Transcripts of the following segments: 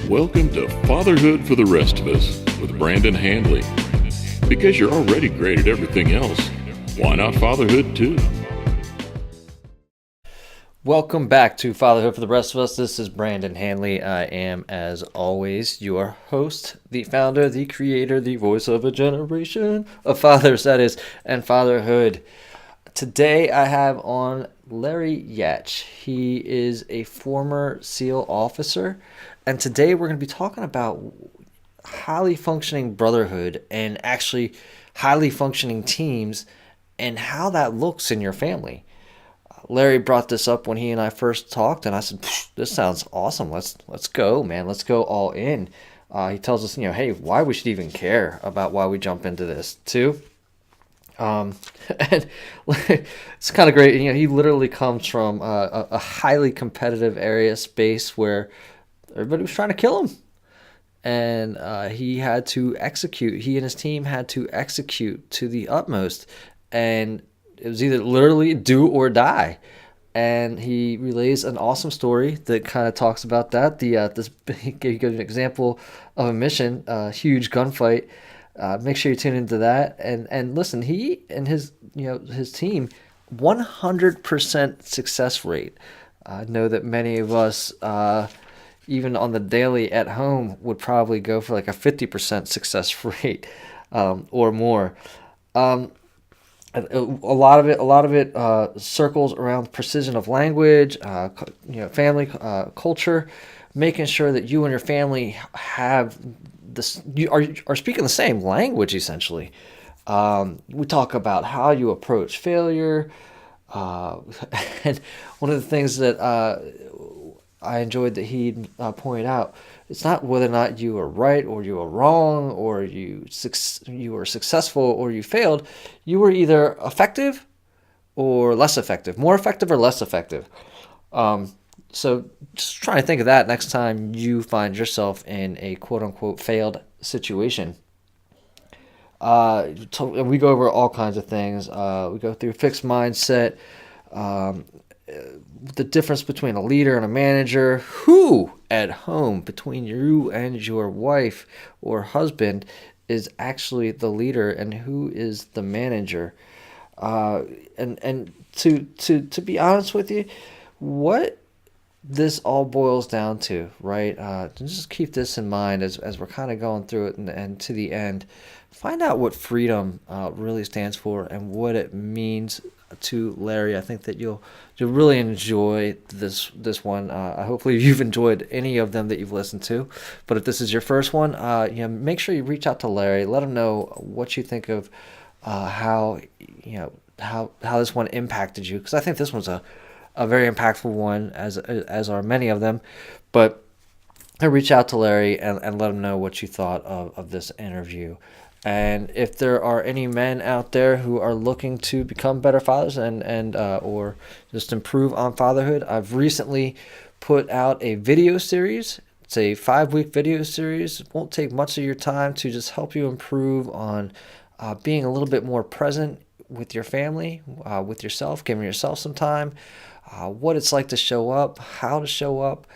Welcome to Fatherhood for the Rest of Us with Brandon Handley. Because you're already great at everything else, why not fatherhood too? Welcome back to Fatherhood for the Rest of Us. This is Brandon Handley. I am, as always, your host, the founder, the creator, the voice of a generation of fathers, that is, and fatherhood. Today I have on Larry Yatch. He is a former SEAL officer, and today we're going to be talking about highly functioning brotherhood and actually highly functioning teams and how that looks in your family. Larry brought this up when he and I first talked, and I said, "This sounds awesome. Let's go, man. Let's go all in." He tells us, hey, why we should even care about why we jump into this too. And it's kind of great. He literally comes from a highly competitive area space where everybody was trying to kill him, and he had to execute. He and his team had to execute to the utmost, and it was either literally do or die. And he relays an awesome story that kind of talks about that. He gave an example of a mission, a huge gunfight. Make sure you tune into that and listen. He and his team, 100% success rate. I know that many of us, even on the daily at home, would probably go for like a 50% success rate or more. A lot of it circles around precision of language, family, culture, making sure that you and your family have this. You are speaking the same language essentially. We talk about how you approach failure, and one of the things that I enjoyed that he pointed out. It's not whether or not you were right or you were wrong or you were successful or you failed. You were either effective or less effective, more effective or less effective. So just try to think of that next time you find yourself in a quote-unquote failed situation. We go over all kinds of things. We go through fixed mindset, the difference between a leader and a manager, who at home between you and your wife or husband is actually the leader and who is the manager. And to be honest with you, what this all boils down to, right? Just keep this in mind as we're kind of going through it and to the end. Find out what freedom really stands for and what it means to Larry. I think that you'll really enjoy this one. Hopefully you've enjoyed any of them that you've listened to, but if this is your first one, make sure you reach out to Larry. Let him know what you think of how this one impacted you, because I think this one's a very impactful one, as are many of them. But reach out to Larry and let him know what you thought of this interview. And if there are any men out there who are looking to become better fathers and or just improve on fatherhood, I've recently put out a video series. It's a 5-week video series. It won't take much of your time to just help you improve on being a little bit more present with your family, with yourself, giving yourself some time, what it's like to show up, how to show up,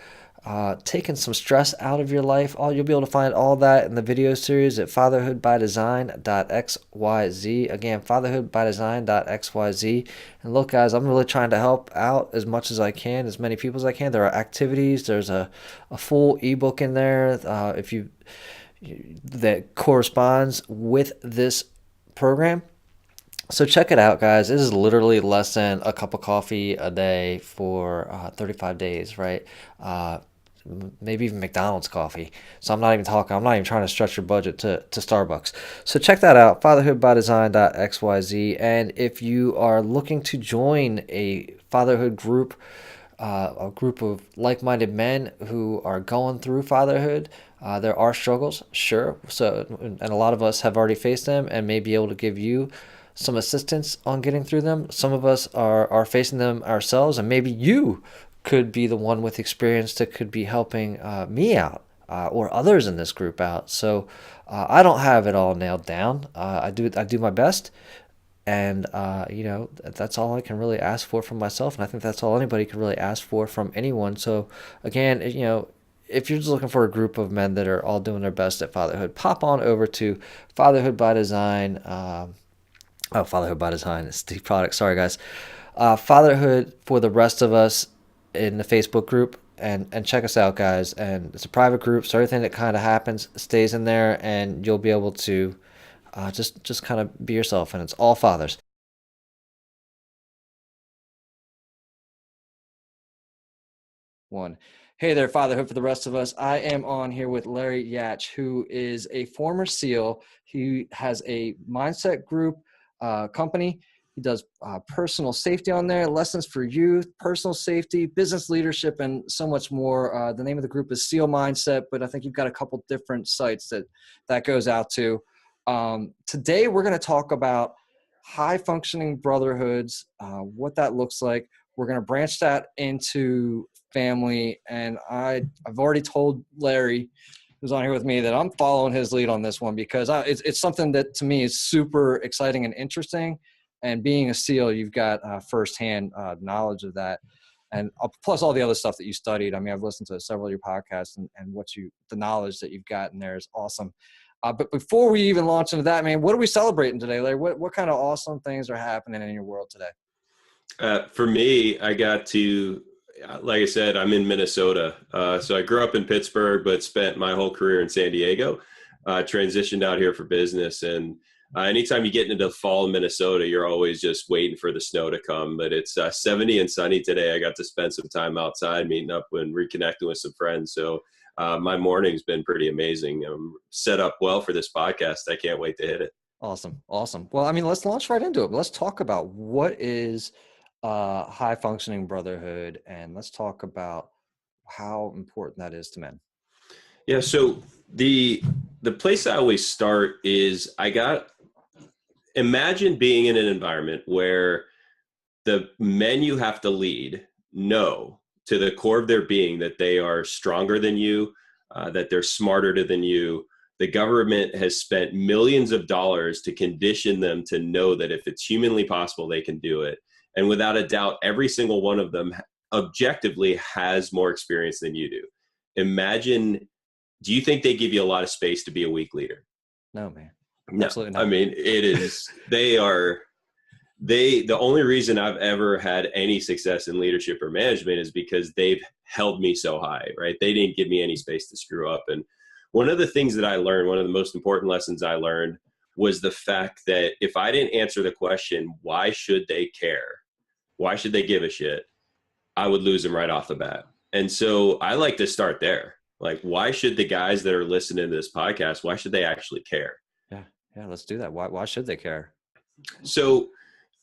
taking some stress out of your life. You'll be able to find all that in the video series at fatherhoodbydesign.xyz. Again, fatherhoodbydesign.xyz. And look, guys, I'm really trying to help out as much as I can, as many people as I can. There are activities. There's a full ebook in there that corresponds with this program. So check it out, guys. This is literally less than a cup of coffee a day for 35 days, right? Maybe even McDonald's coffee. So I'm not even trying to stretch your budget to Starbucks. So check that out, fatherhoodbydesign.xyz. And if you are looking to join a fatherhood group, a group of like-minded men who are going through fatherhood, there are struggles, sure. So, and a lot of us have already faced them and may be able to give you some assistance on getting through them. Some of us are facing them ourselves, and maybe you could be the one with experience that could be helping me out or others in this group out. So I don't have it all nailed down. I do my best, and that's all I can really ask for from myself, and I think that's all anybody can really ask for from anyone. So again, if you're just looking for a group of men that are all doing their best at fatherhood, pop on over to Fatherhood by Design. Fatherhood by Design is the product. Sorry, guys. Fatherhood for the rest of us in the Facebook group, and check us out, guys. And it's a private group, so everything that kind of happens stays in there, and you'll be able to just kind of be yourself. And it's all fathers. One. Hey there, Fatherhood for the rest of us. I am on here with Larry Yatch, who is a former SEAL. He has a mindset group company. He does personal safety on there, lessons for youth, personal safety, business leadership, and so much more. The name of the group is SEAL Mindset, but I think you've got a couple different sites that goes out to. Today, we're going to talk about high functioning brotherhoods, what that looks like. We're going to branch that into family, and I've already told Larry, who's on here with me, that I'm following his lead on this one because it's something that to me is super exciting and interesting. And being a SEAL, you've got firsthand knowledge of that, and plus all the other stuff that you studied. I mean, I've listened to several of your podcasts, and the knowledge that you've got in there is awesome. But before we even launch into that, man, what are we celebrating today, Larry? What kind of awesome things are happening in your world today? For me, I got to, like I said, I'm in Minnesota. So I grew up in Pittsburgh, but spent my whole career in San Diego. Transitioned out here for business. And anytime you get into the fall in Minnesota, you're always just waiting for the snow to come. But it's 70 and sunny today. I got to spend some time outside, meeting up and reconnecting with some friends. So my morning's been pretty amazing. I'm set up well for this podcast. I can't wait to hit it. Awesome. Well, I mean, let's launch right into it. Let's talk about what is high functioning brotherhood, and let's talk about how important that is to men. Yeah. So the place I always start is imagine being in an environment where the men you have to lead know to the core of their being that they are stronger than you, that they're smarter than you. The government has spent millions of dollars to condition them to know that if it's humanly possible, they can do it. And without a doubt, every single one of them objectively has more experience than you do. Imagine, do you think they give you a lot of space to be a weak leader? No, man. No. Absolutely not. I mean, it is, the only reason I've ever had any success in leadership or management is because they've held me so high, right? They didn't give me any space to screw up. And one of the things that I learned, one of the most important lessons I learned was the fact that if I didn't answer the question, why should they care? Why should they give a shit? I would lose them right off the bat. And so I like to start there. Like, why should the guys that are listening to this podcast, why should they actually care? Yeah, let's do that. Why should they care? So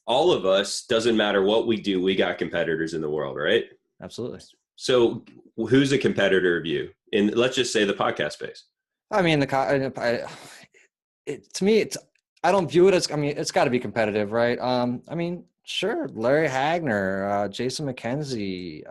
all of us, doesn't matter what we do, we got competitors in the world, right? Absolutely. So who's a competitor of you in, let's just say, the podcast space? I mean, to me, I don't view it as, I mean, it's got to be competitive, right? I mean, sure, Larry Hagner, Jason McKenzie.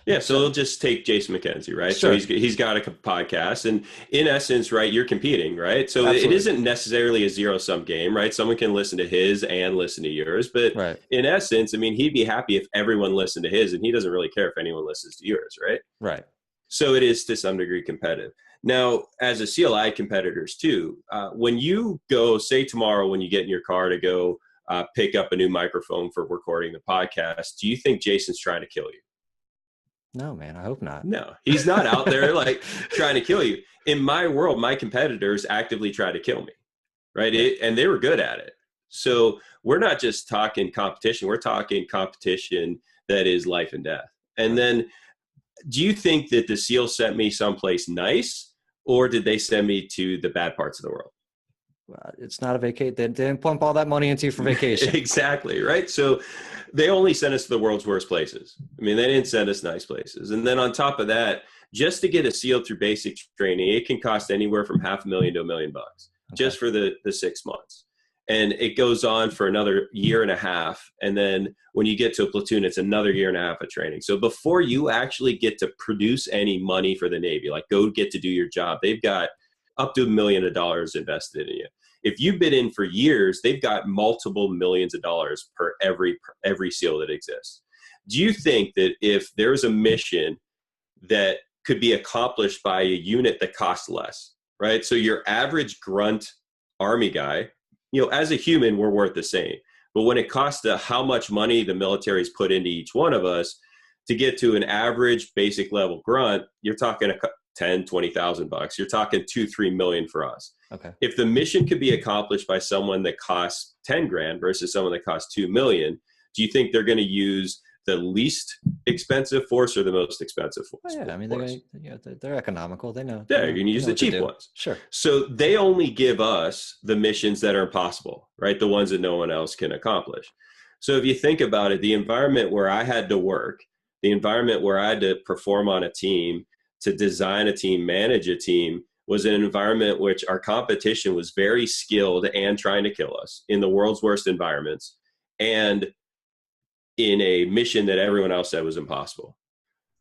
Yeah, so we'll just take Jason McKenzie, right? Sure. So he's got a podcast, and in essence, right, you're competing, right? So Absolutely. It isn't necessarily a zero-sum game, right? Someone can listen to his and listen to yours, but Right. In essence, I mean, he'd be happy if everyone listened to his, and he doesn't really care if anyone listens to yours, right? Right. So it is to some degree competitive. Now, as a SEAL, I had competitors too. When you go, say tomorrow, when you get in your car to go pick up a new microphone for recording the podcast, do you think Jason's trying to kill you? No, man, I hope not. No, he's not out there like trying to kill you. In my world, my competitors actively try to kill me, right? And they were good at it. So we're not just talking competition. We're talking competition that is life and death. And then do you think that the SEAL sent me someplace nice, or did they send me to the bad parts of the world? It's not a vacation. They didn't pump all that money into you for vacation. Exactly, right? So they only sent us to the world's worst places. I mean, they didn't send us nice places. And then on top of that, just to get a SEAL through basic training, it can cost anywhere from $500,000 to $1 million just for the 6 months. And it goes on for another year and a half. And then when you get to a platoon, it's another year and a half of training. So before you actually get to produce any money for the Navy, like go get to do your job, they've got up to $1 million invested in you. If you've been in for years, they've got multiple millions of dollars per every SEAL that exists. Do you think that if there's a mission that could be accomplished by a unit that costs less, right? So your average grunt Army guy, as a human, we're worth the same. But when it costs to how much money the military's put into each one of us to get to an average basic level grunt, you're talking 10, 20,000 bucks. You're talking 2-3 million for us. Okay. If the mission could be accomplished by someone that costs 10 grand versus someone that costs 2 million, do you think they're going to use the least expensive force or the most expensive force? Oh, yeah, I mean, they're economical. They know. Yeah, you're going to use the cheap ones. Sure. So they only give us the missions that are impossible, right? The ones that no one else can accomplish. So if you think about it, the environment where I had to work, the environment where I had to perform on a team, to design a team, manage a team, was an environment which our competition was very skilled and trying to kill us in the world's worst environments, and in a mission that everyone else said was impossible.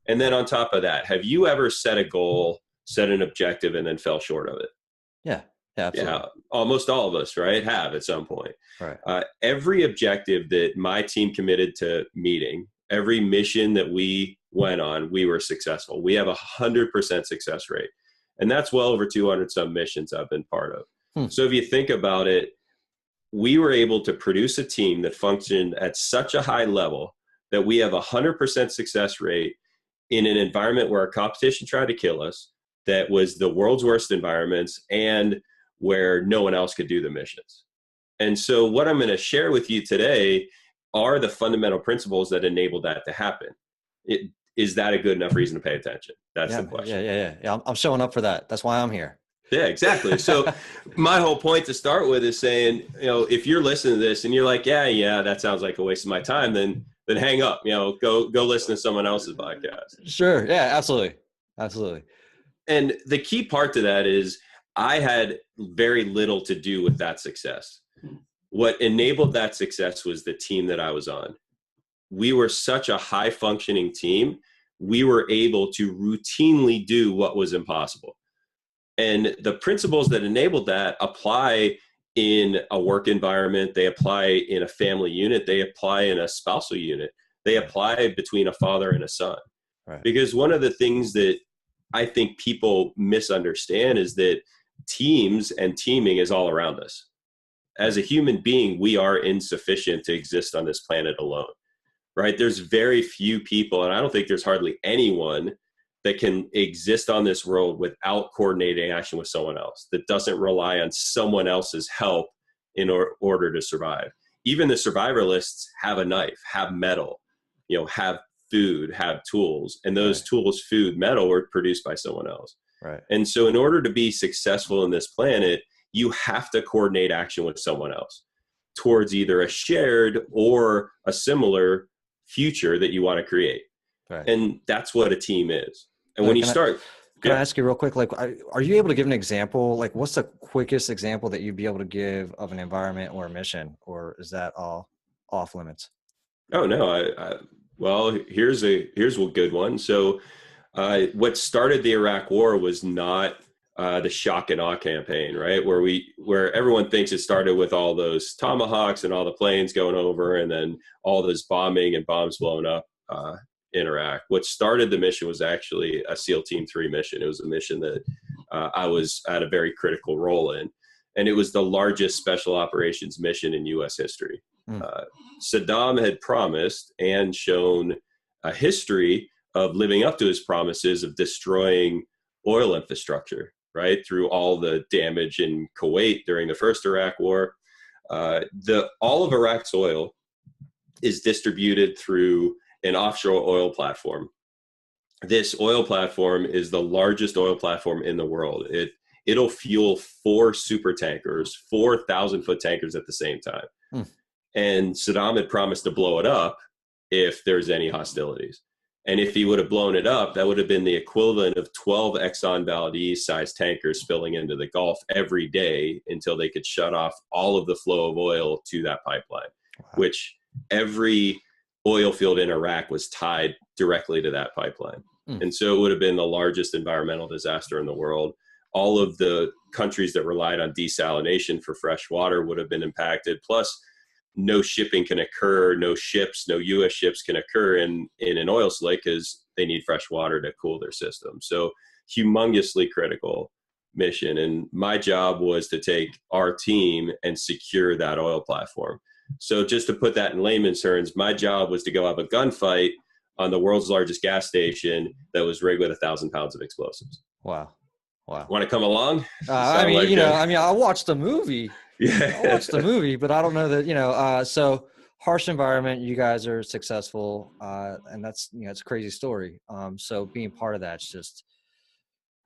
And then on top of that, have you ever set a goal, set an objective, and then fell short of it? Yeah, absolutely. Yeah, almost all of us, right, have at some point. Right. Every objective that my team committed to meeting, every mission that we went on, we were successful. We have 100% success rate. And that's well over 200 some missions I've been part of. So if you think about it, we were able to produce a team that functioned at such a high level that we have 100% success rate in an environment where our competition tried to kill us, that was the world's worst environments, and where no one else could do the missions. And so what I'm going to share with you today are the fundamental principles that enable that to happen. Is that a good enough reason to pay attention? That's the question. Yeah. I'm showing up for that. That's why I'm here. Yeah, exactly. So my whole point to start with is saying, if you're listening to this and you're like, yeah, that sounds like a waste of my time, then hang up, go listen to someone else's podcast. Sure. Yeah, absolutely. And the key part to that is I had very little to do with that success. What enabled that success was the team that I was on. We were such a high functioning team. We were able to routinely do what was impossible. And the principles that enabled that apply in a work environment. They apply in a family unit. They apply in a spousal unit. They apply between a father and a son. Right. Because one of the things that I think people misunderstand is that teams and teaming is all around us. As a human being, we are insufficient to exist on this planet alone, right? There's very few people, and I don't think there's hardly anyone that can exist on this world without coordinating action with someone else, that doesn't rely on someone else's help in order to survive. Even the survivalists have a knife, have metal, have food, have tools, and those tools, food, metal were produced by someone else. Right. And so in order to be successful in this planet, you have to coordinate action with someone else towards either a shared or a similar future that you want to create. Right. And that's what a team is. And when you start... Can I ask you real quick, are you able to give an example? What's the quickest example that you'd be able to give of an environment or a mission, or is that all off limits? Oh, no. Well, here's a good one. So what started the Iraq War was not the shock and awe campaign, right? Where everyone thinks it started with all those Tomahawks and all the planes going over and then all this bombing and bombs blowing up in Iraq. What started the mission was actually a SEAL Team 3 mission. It was a mission that I had a very critical role in. And it was the largest special operations mission in U.S. history. Saddam had promised and shown a history of living up to his promises of destroying oil infrastructure, right? Through all the damage in Kuwait during the first Iraq War. All of Iraq's oil is distributed through an offshore oil platform. This oil platform is the largest oil platform in the world. It'll fuel 4 super tankers, 4,000-foot tankers at the same time. And Saddam had promised to blow it up if there's any hostilities. And if he would have blown it up, that would have been the equivalent of 12 Exxon Valdez-sized tankers spilling into the Gulf every day until they could shut off all of the flow of oil to that pipeline, which every oil field in Iraq was tied directly to that pipeline. And so it would have been the largest environmental disaster in the world. All of the countries that relied on desalination for fresh water would have been impacted. Plus, no shipping can occur, no ships, no U.S. ships can occur in an oil slick because they need fresh water to cool their system. So humongously critical mission. And my job was to take our team and secure that oil platform. So just to put that in layman's terms, my job was to go have a gunfight on the world's largest gas station that was rigged with 1,000 pounds of explosives. Wow. Wow. Want to come along? I mean, like I watched the movie. Yeah. I watched the movie, but I don't know that, so harsh environment, you guys are successful. And that's, it's a crazy story. So being part of that's just,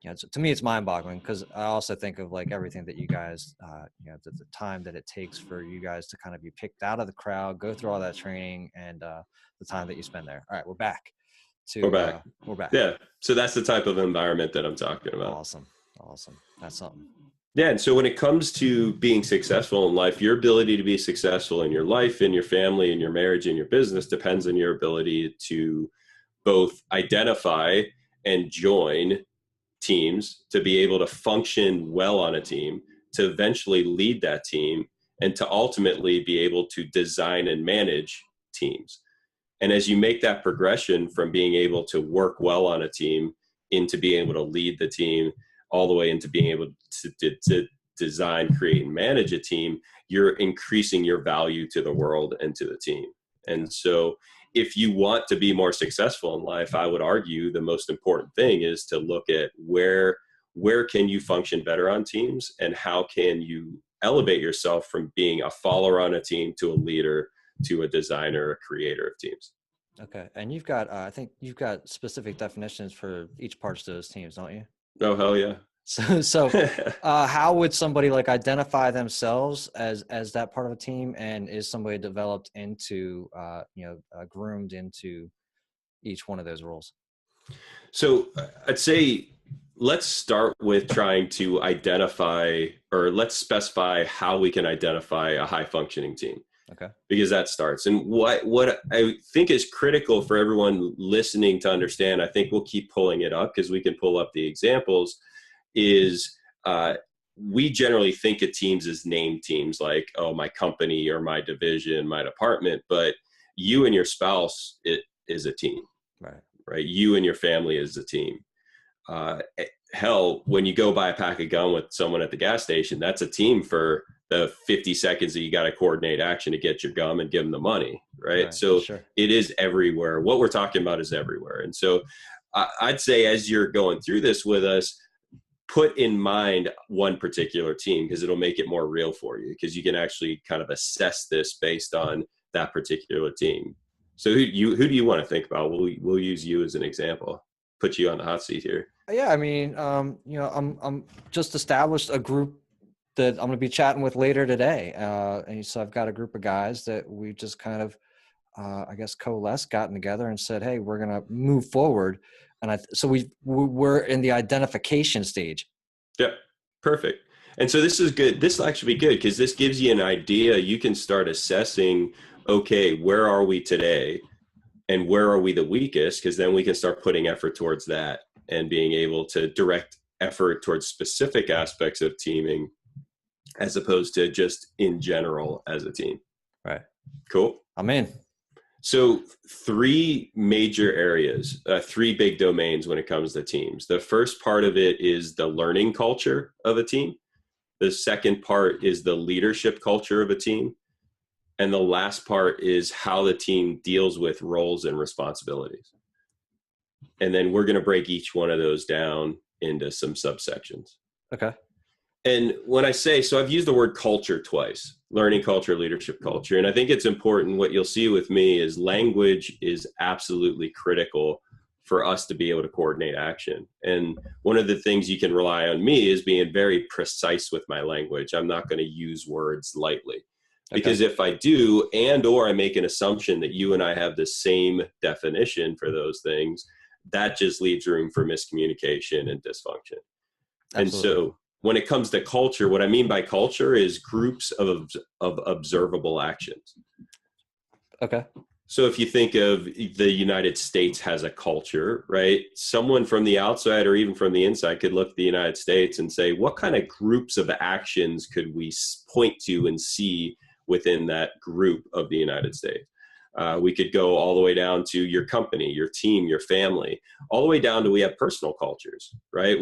to me, it's mind boggling, because I also think of like everything that you guys, the time that it takes for you guys to kind of be picked out of the crowd, go through all that training, and the time that you spend there. All right, we're back. We're back. Yeah. So that's the type of environment that I'm talking about. Awesome. That's something. Yeah. And so when it comes to being successful in life, your ability to be successful in your life, in your family, in your marriage, in your business depends on your ability to both identify and join teams, to be able to function well on a team, to eventually lead that team, and to ultimately be able to design and manage teams. And as you make that progression from being able to work well on a team into being able to lead the team, all the way into being able to design, create, and manage a team, you're increasing your value to the world and to the team. And so if you want to be more successful in life, I would argue the most important thing is to look at where can you function better on teams, and how can you elevate yourself from being a follower on a team to a leader, to a designer, a creator of teams. Okay. And you've got, I think you've got specific definitions for each part of those teams, don't you? Oh, hell yeah. So how would somebody like identify themselves as that part of a team? And is somebody developed into, groomed into each one of those roles? So I'd say, let's start with trying to identify, or let's specify how we can identify a high functioning team. Okay. Because that starts. And what I think is critical for everyone listening to understand, I think we'll keep pulling it up because we can pull up the examples, is we generally think of teams as named teams, like, oh, my company or my division, my department, but you and your spouse, it is a team, right? You and your family is a team. Hell, when you go buy a pack of gum with someone at the gas station, that's a team for the 50 seconds that you got to coordinate action to get your gum and give them the money, right? So sure. It is everywhere. What we're talking about is everywhere. And so I'd say, as you're going through this with us, put in mind one particular team, because it'll make it more real for you, because you can actually kind of assess this based on that particular team. So who do you want to think about? We'll use you as an example. Put you on the hot seat here. Yeah, I mean, I'm just established a group that I'm going to be chatting with later today, and so I've got a group of guys that we just kind of, coalesced, gotten together, and said, "Hey, we're going to move forward." And so we're in the identification stage. Yep, perfect. And so this is good. This will actually be good, because this gives you an idea. You can start assessing, okay, where are we today? And where are we the weakest? Because then we can start putting effort towards that and being able to direct effort towards specific aspects of teaming, as opposed to just in general as a team. Right. Cool. I'm in. So 3 major areas, 3 big domains when it comes to teams. The first part of it is the learning culture of a team. The second part is the leadership culture of a team. And the last part is how the team deals with roles and responsibilities. And then we're going to break each one of those down into some subsections. Okay. And when I say, so I've used the word culture twice, learning culture, leadership culture. And I think it's important. What you'll see with me is language is absolutely critical for us to be able to coordinate action. And one of the things you can rely on me is being very precise with my language. I'm not going to use words lightly. Because if I do, or I make an assumption that you and I have the same definition for those things, that just leaves room for miscommunication and dysfunction. Absolutely. And so when it comes to culture, what I mean by culture is groups of observable actions. Okay. So if you think of the United States has a culture, right? Someone from the outside or even from the inside could look at the United States and say, what kind of groups of actions could we point to and see within that group of the United States? We could go all the way down to your company, your team, your family, all the way down to we have personal cultures, right?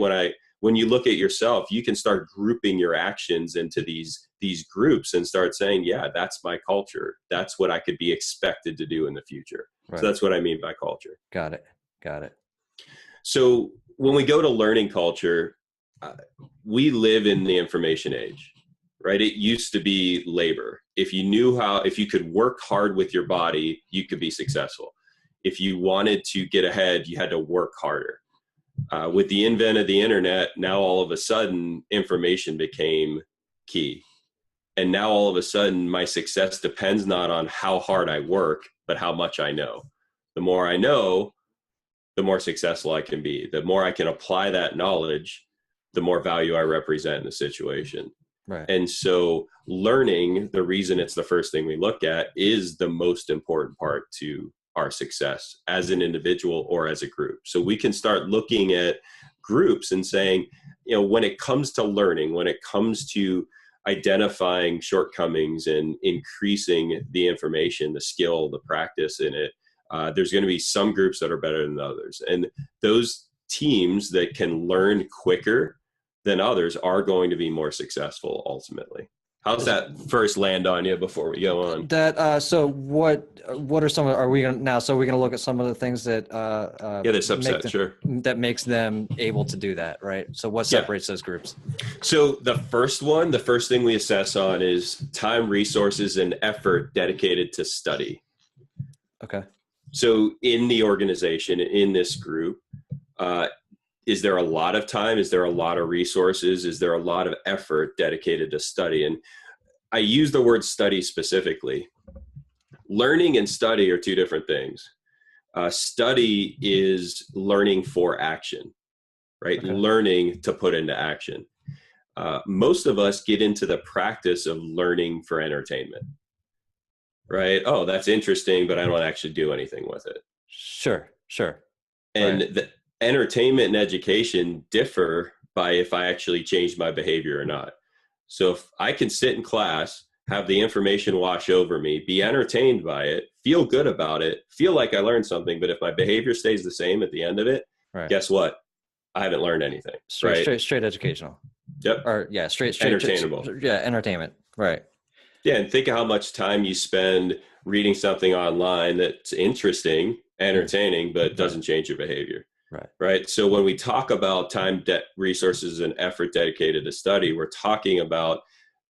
When you look at yourself, you can start grouping your actions into these groups and start saying, yeah, that's my culture. That's what I could be expected to do in the future. Right. So that's what I mean by culture. Got it. So when we go to learning culture, we live in the information age, right? It used to be labor. If you could work hard with your body, you could be successful. If you wanted to get ahead, you had to work harder. With the invent of the internet, now all of a sudden information became key. And now all of a sudden my success depends not on how hard I work, but how much I know. The more I know, the more successful I can be. The more I can apply that knowledge, the more value I represent in the situation. Right. And so learning, the reason it's the first thing we look at, is the most important part to our success as an individual or as a group. So we can start looking at groups and saying, when it comes to learning, when it comes to identifying shortcomings and increasing the information, the skill, the practice in it, there's going to be some groups that are better than others. And those teams that can learn quicker than others are going to be more successful ultimately. How's that first land on you before we go on? That so what are some are we gonna now? So we're gonna look at some of the things that this upset, sure, that makes them able to do that, right? So what separates those groups? So the first thing we assess on is time, resources, and effort dedicated to study. Okay. So in the organization, in this group, is there a lot of time? Is there a lot of resources? Is there a lot of effort dedicated to study? And I use the word study specifically. Learning and study are two different things. Study is learning for action, right? Okay. Learning to put into action. Most of us get into the practice of learning for entertainment, right? Oh, that's interesting, but I don't actually do anything with it. Sure. And the entertainment and education differ by if I actually change my behavior or not. So if I can sit in class, have the information wash over me, be entertained by it, feel good about it, feel like I learned something, but if my behavior stays the same at the end of it, guess what? I haven't learned anything. Straight educational. Yep. Or straight entertainable. Entertainment. Right. Yeah, and think of how much time you spend reading something online that's interesting, entertaining, but doesn't change your behavior. Right. So when we talk about time, resources, and effort dedicated to study, we're talking about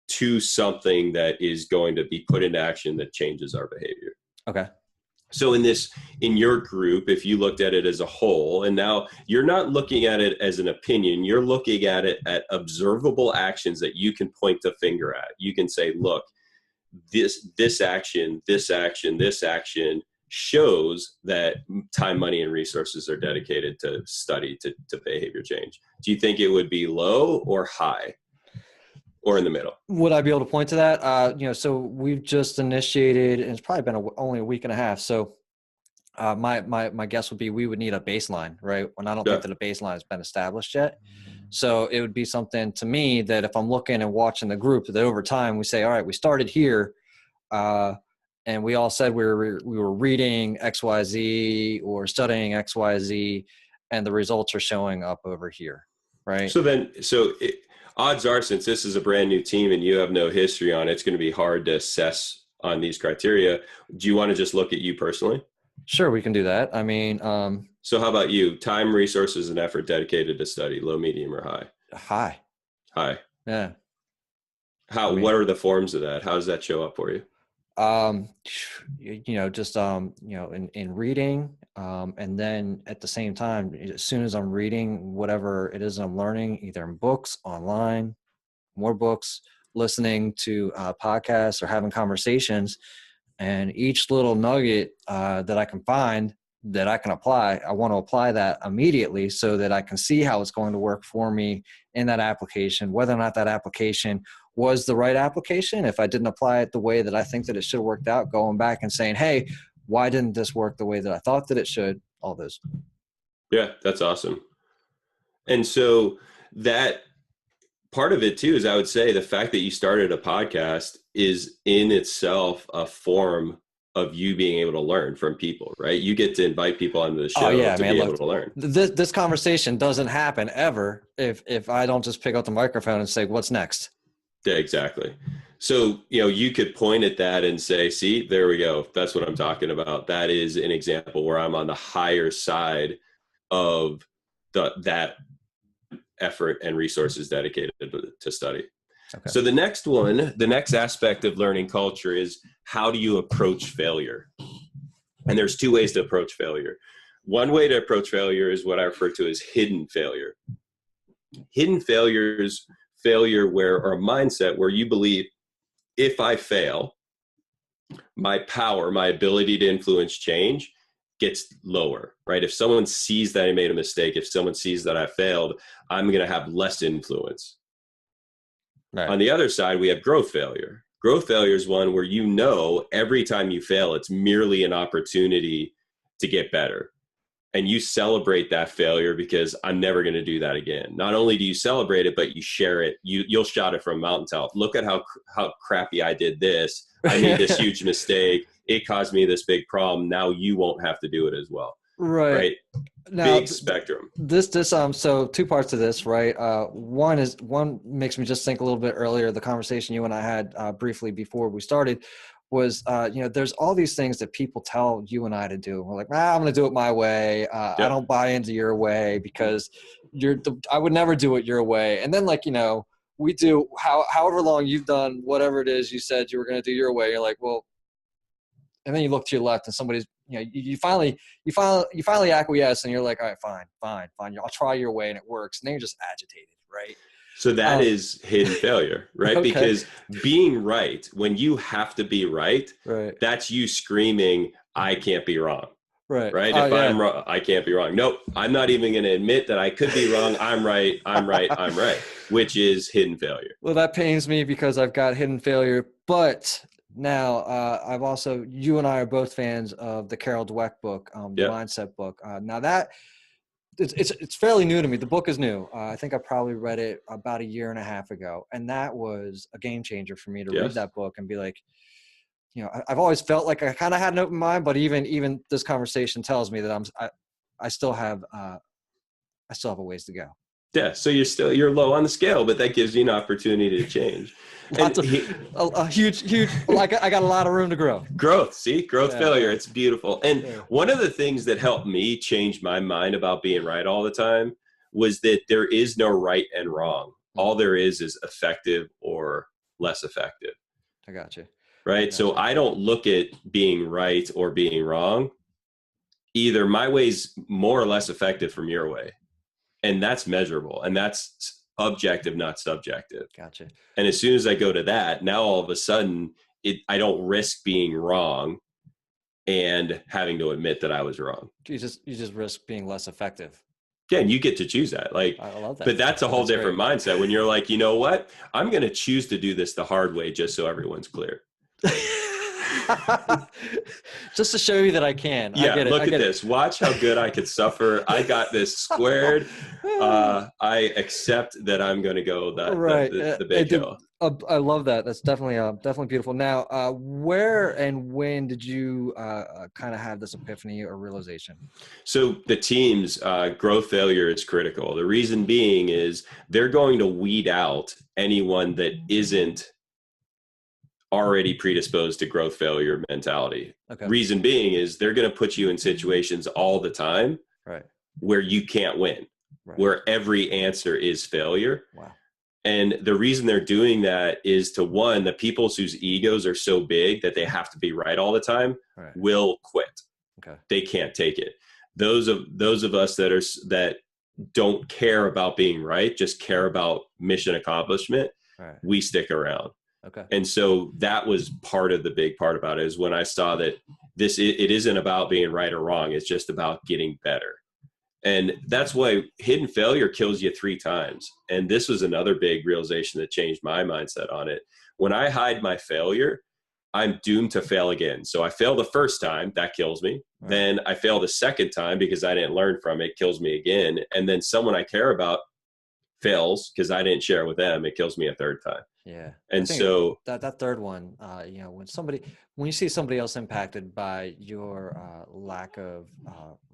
to something that is going to be put into action that changes our behavior. Okay. So in your group, if you looked at it as a whole, and now you're not looking at it as an opinion, you're looking at it at observable actions that you can point the finger at. You can say, look, this action shows that time, money, and resources are dedicated to study, to behavior change. Do you think it would be low or high or in the middle? Would I be able to point to that? So we've just initiated, and it's probably been only a week and a half. So my guess would be we would need a baseline, right? And I don't think that a baseline has been established yet. So it would be something to me that if I'm looking and watching the group, that over time we say, all right, we started here, and we all said we were reading XYZ or studying XYZ, and the results are showing up over here, right? Odds are, since this is a brand new team and you have no history on it, it's going to be hard to assess on these criteria. Do you want to just look at you personally? Sure, we can do that. I mean, so how about you? Time, resources, and effort dedicated to study, low, medium, or high? High. Yeah. What are the forms of that? How does that show up for you? In reading, and then at the same time, as soon as I'm reading whatever it is I'm learning, either in books, online, more books, listening to podcasts, or having conversations, and each little nugget that I can find that I can apply, I want to apply that immediately so that I can see how it's going to work for me in that application, whether or not that application was the right application. If I didn't apply it the way that I think that it should have worked out, going back and saying, hey, why didn't this work the way that I thought that it should? All those. Yeah, that's awesome. And so that part of it too is, I would say, the fact that you started a podcast is in itself a form of you being able to learn from people, right? You get to invite people onto the show Oh yeah, to man. be Look, able to learn. this conversation doesn't happen ever if I don't just pick up the microphone and say, "What's next?" Yeah, exactly. So, you could point at that and say, see, there we go. That's what I'm talking about. That is an example where I'm on the higher side of that effort and resources dedicated to study. Okay. So the next aspect of learning culture is, how do you approach failure? And there's two ways to approach failure. One way to approach failure is what I refer to as hidden failure. Hidden failure is failure or a mindset where you believe, if I fail, my power, my ability to influence change gets lower, right? If someone sees that I made a mistake, if someone sees that I failed, I'm going to have less influence. Right. On the other side, we have growth failure. Growth failure is one where every time you fail, it's merely an opportunity to get better. And you celebrate that failure because I'm never going to do that again. Not only do you celebrate it, but you share it. You'll shout it from a mountaintop. Look at how crappy I did this. I made this huge mistake. It caused me this big problem. Now you won't have to do it as well. Right. Now, Big spectrum. So two parts to this, right? One makes me just think a little bit earlier. The conversation you and I had briefly before we started was, there's all these things that people tell you and I to do. We're like, I'm going to do it my way. I don't buy into your way because I would never do it your way. And then we do however long you've done whatever it is you said you were going to do your way. You're like, well, and then you look to your left and somebody's, you finally acquiesce and you're like, all right, fine. I'll try your way and it works. And then you're just agitated, right? So that is hidden failure, right? Okay. Because being right, when you have to be right, that's you screaming, I can't be wrong. Right. If I'm wrong, I can't be wrong. Nope. I'm not even going to admit that I could be wrong. I'm right, which is hidden failure. Well, that pains me because I've got hidden failure, but now I've also, you and I are both fans of the Carol Dweck book, the Mindset book. Now that it's fairly new to me. The book is new. I think I probably read it about a year and a half ago. And that was a game changer for me to read that book and be like, I've always felt like I kind of had an open mind, but even this conversation tells me that I still have a ways to go. Yeah. So you're low on the scale, but that gives you an opportunity to change. A huge, I got a lot of room to grow. Growth, failure. It's beautiful. And one of the things that helped me change my mind about being right all the time was that there is no right and wrong. All there is effective or less effective. I got you. Right. So I don't look at being right or being wrong. Either my way's more or less effective from your way. And that's measurable. And that's objective, not subjective. Gotcha. And as soon as I go to that, now all of a sudden I don't risk being wrong and having to admit that I was wrong. You just risk being less effective. Yeah, and you get to choose that. I love that. But that's a whole different mindset when you're like, you know what? I'm going to choose to do this the hard way just so everyone's clear. Just to show you that I can. Yeah, look at this. Watch how good I could suffer. I got this squared. I accept that I'm going to go the big hill. I love that. That's definitely beautiful. Now, where and when did you kind of have this epiphany or realization? So the team's growth failure is critical. The reason being is they're going to weed out anyone that isn't already predisposed to growth failure mentality. Okay. Reason being is they're going to put you in situations all the time where you can't win, where every answer is failure. Wow. And the reason they're doing that is to one, the people whose egos are so big that they have to be right all the time will quit. Okay. They can't take it. Those of us that don't care about being right, just care about mission accomplishment, we stick around. Okay. And so that was part of the big part about it, is when I saw that it isn't about being right or wrong. It's just about getting better. And that's why hidden failure kills you 3 times. And this was another big realization that changed my mindset on it. When I hide my failure, I'm doomed to fail again. So I fail the first time, that kills me. Right. Then I fail the second time because I didn't learn from it, kills me again. And then someone I care about fails because I didn't share with them, it kills me a third time. Yeah. I And think so that third one, when you see somebody else impacted by your lack of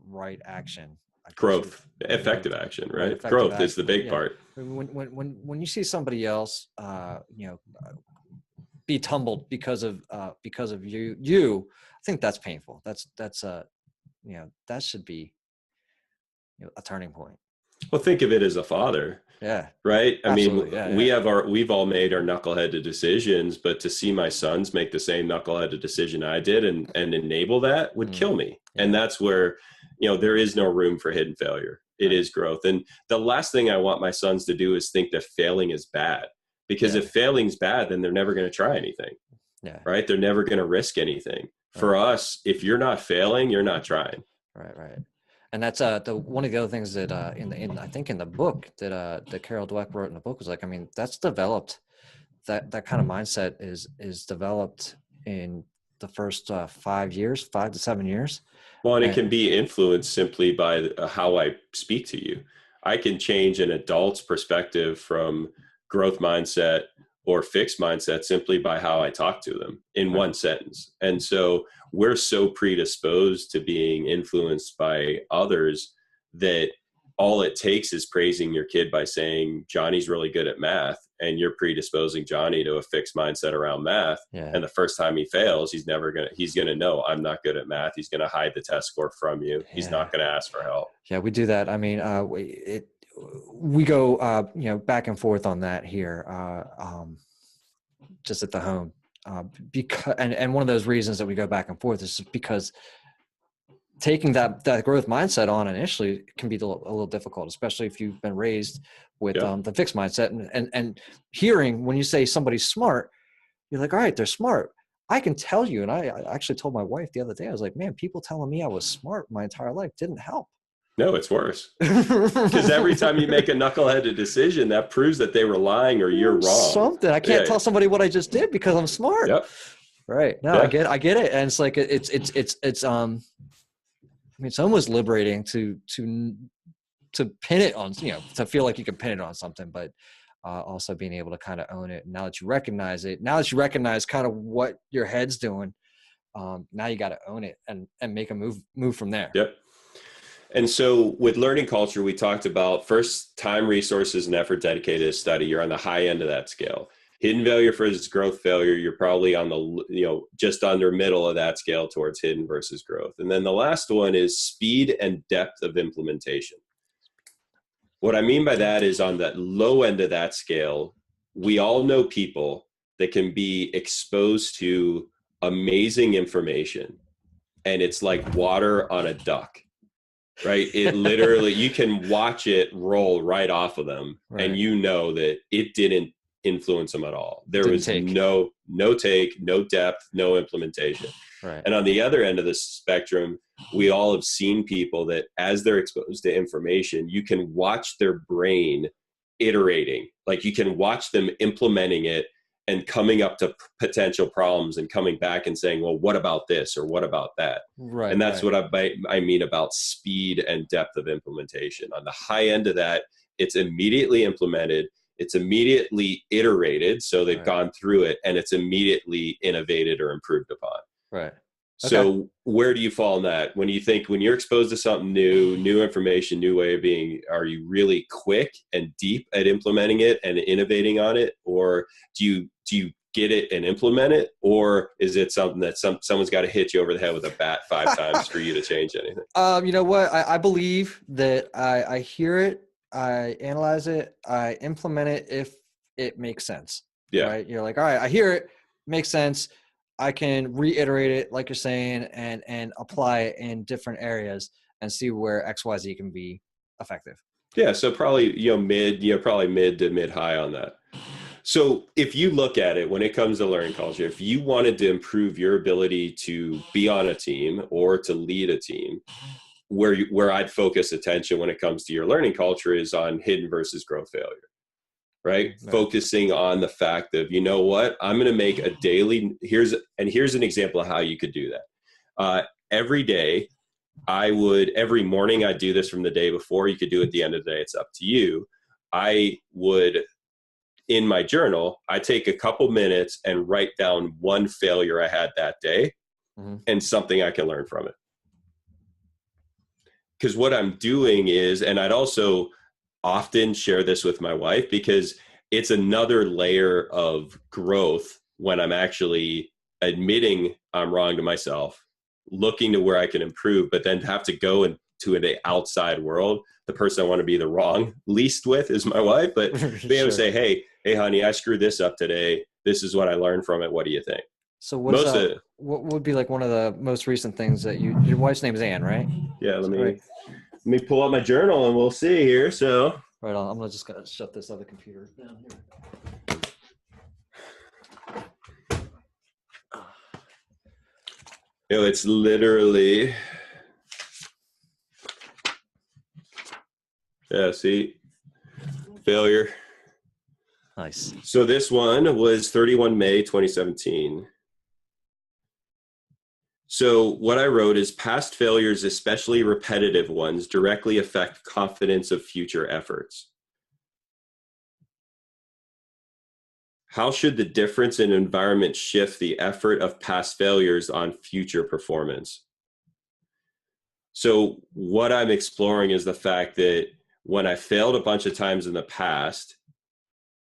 right action, I guess you growth, effective growth, action, right? right? Effective Growth is the action. big Yeah. part. When you see somebody else, be tumbled because of you, I think that's painful. That should be a turning point. Well, think of it as a father, Yeah. right? I mean, Absolutely. Yeah. we've all made our knuckleheaded decisions, but to see my sons make the same knuckleheaded decision I did and enable that would kill me. And Yeah. that's where, there is no room for hidden failure. It is growth. And the last thing I want my sons to do is think that failing is bad, because if failing's bad, then they're never going to try anything. Yeah. Right? They're never going to risk anything. For us, if you're not failing, you're not trying. Right. And that's the one of the other things that I think in the book that Carol Dweck wrote in the book was like, I mean, that's developed, that kind of mindset is developed in the first 5 to 7 years. Well, and it can be influenced simply by how I speak to you. I can change an adult's perspective from growth mindset or fixed mindset simply by how I talk to them in one sentence. And so we're so predisposed to being influenced by others that all it takes is praising your kid by saying, Johnny's really good at math, and you're predisposing Johnny to a fixed mindset around math. Yeah. And the first time he fails, he's going to know I'm not good at math. He's going to hide the test score from you. He's not going to ask for help. Yeah, we do that. I mean, we go, back and forth on that here, just at the home, because, and one of those reasons that we go back and forth is because taking that growth mindset on initially can be a little difficult, especially if you've been raised with the fixed mindset, and hearing when you say somebody's smart, you're like, all right, they're smart. I can tell you, and I actually told my wife the other day, I was like, man, people telling me I was smart my entire life didn't help. No, it's worse. Because every time you make a knuckleheaded decision, that proves that they were lying or you're wrong. Something. I can't tell somebody what I just did because I'm smart. Yep. Right. No, I get it. And it's like, it's I mean, it's almost liberating to pin it on, to feel like you can pin it on something, but also being able to kind of own it. Now that you recognize it, now that you recognize kind of what your head's doing, now you got to own it and make a move from there. Yep. And so with learning culture, we talked about first time, resources, and effort dedicated to study. You're on the high end of that scale. Hidden failure versus growth failure, you're probably on the, just under middle of that scale towards hidden versus growth. And then the last one is speed and depth of implementation. What I mean by that is on the low end of that scale, we all know people that can be exposed to amazing information, and it's like water on a duck. Right? It literally, you can watch it roll right off of them, and you know that it didn't influence them at all. There was no take, no depth, no implementation. Right. And on the other end of the spectrum, we all have seen people that as they're exposed to information, you can watch their brain iterating. Like you can watch them implementing it and coming up to potential problems and coming back and saying, well, what about this or what about that? Right. And that's what I mean about speed and depth of implementation. On the high end of that, it's immediately implemented, it's immediately iterated, so they've gone through it, and it's immediately innovated or improved upon. Right. So where do you fall in that? When you're exposed to something new information, new way of being, are you really quick and deep at implementing it and innovating on it? Or do you get it and implement it? Or is it something that someone's got to hit you over the head with a bat 5 times for you to change anything? You know what? I believe that I hear it, I analyze it, I implement it if it makes sense. Yeah. Right. You're like, all right, I hear it, makes sense. I can reiterate it, like you're saying, and apply it in different areas and see where XYZ can be effective. Yeah. So probably, mid to mid high on that. So if you look at it, when it comes to learning culture, if you wanted to improve your ability to be on a team or to lead a team, where I'd focus attention when it comes to your learning culture is on hidden versus growth failure. Right? Focusing on the fact of, you know what, I'm going to make a daily, here's an example of how you could do that. Every day, every morning I'd do this from the day before. You could do it at the end of the day. It's up to you. I would in my journal, I take a couple minutes and write down one failure I had that day and something I can learn from it. Because what I'm doing is, and I'd also often share this with my wife, because it's another layer of growth when I'm actually admitting I'm wrong to myself, looking to where I can improve, but then have to go into the outside world. The person I want to be the wrong least with is my wife, but being able to say, hey, honey, I screwed this up today. This is what I learned from it. What do you think? So what would be like one of the most recent things that your wife's name is Anne, right? Yeah, let me pull out my journal and we'll see here. So right on. I'm just gonna shut this other computer down here. It's literally, see, failure. Nice. So this one was 31 May 2017. So what I wrote is, past failures, especially repetitive ones, directly affect confidence of future efforts. How should the difference in environment shift the effort of past failures on future performance? So what I'm exploring is the fact that when I failed a bunch of times in the past,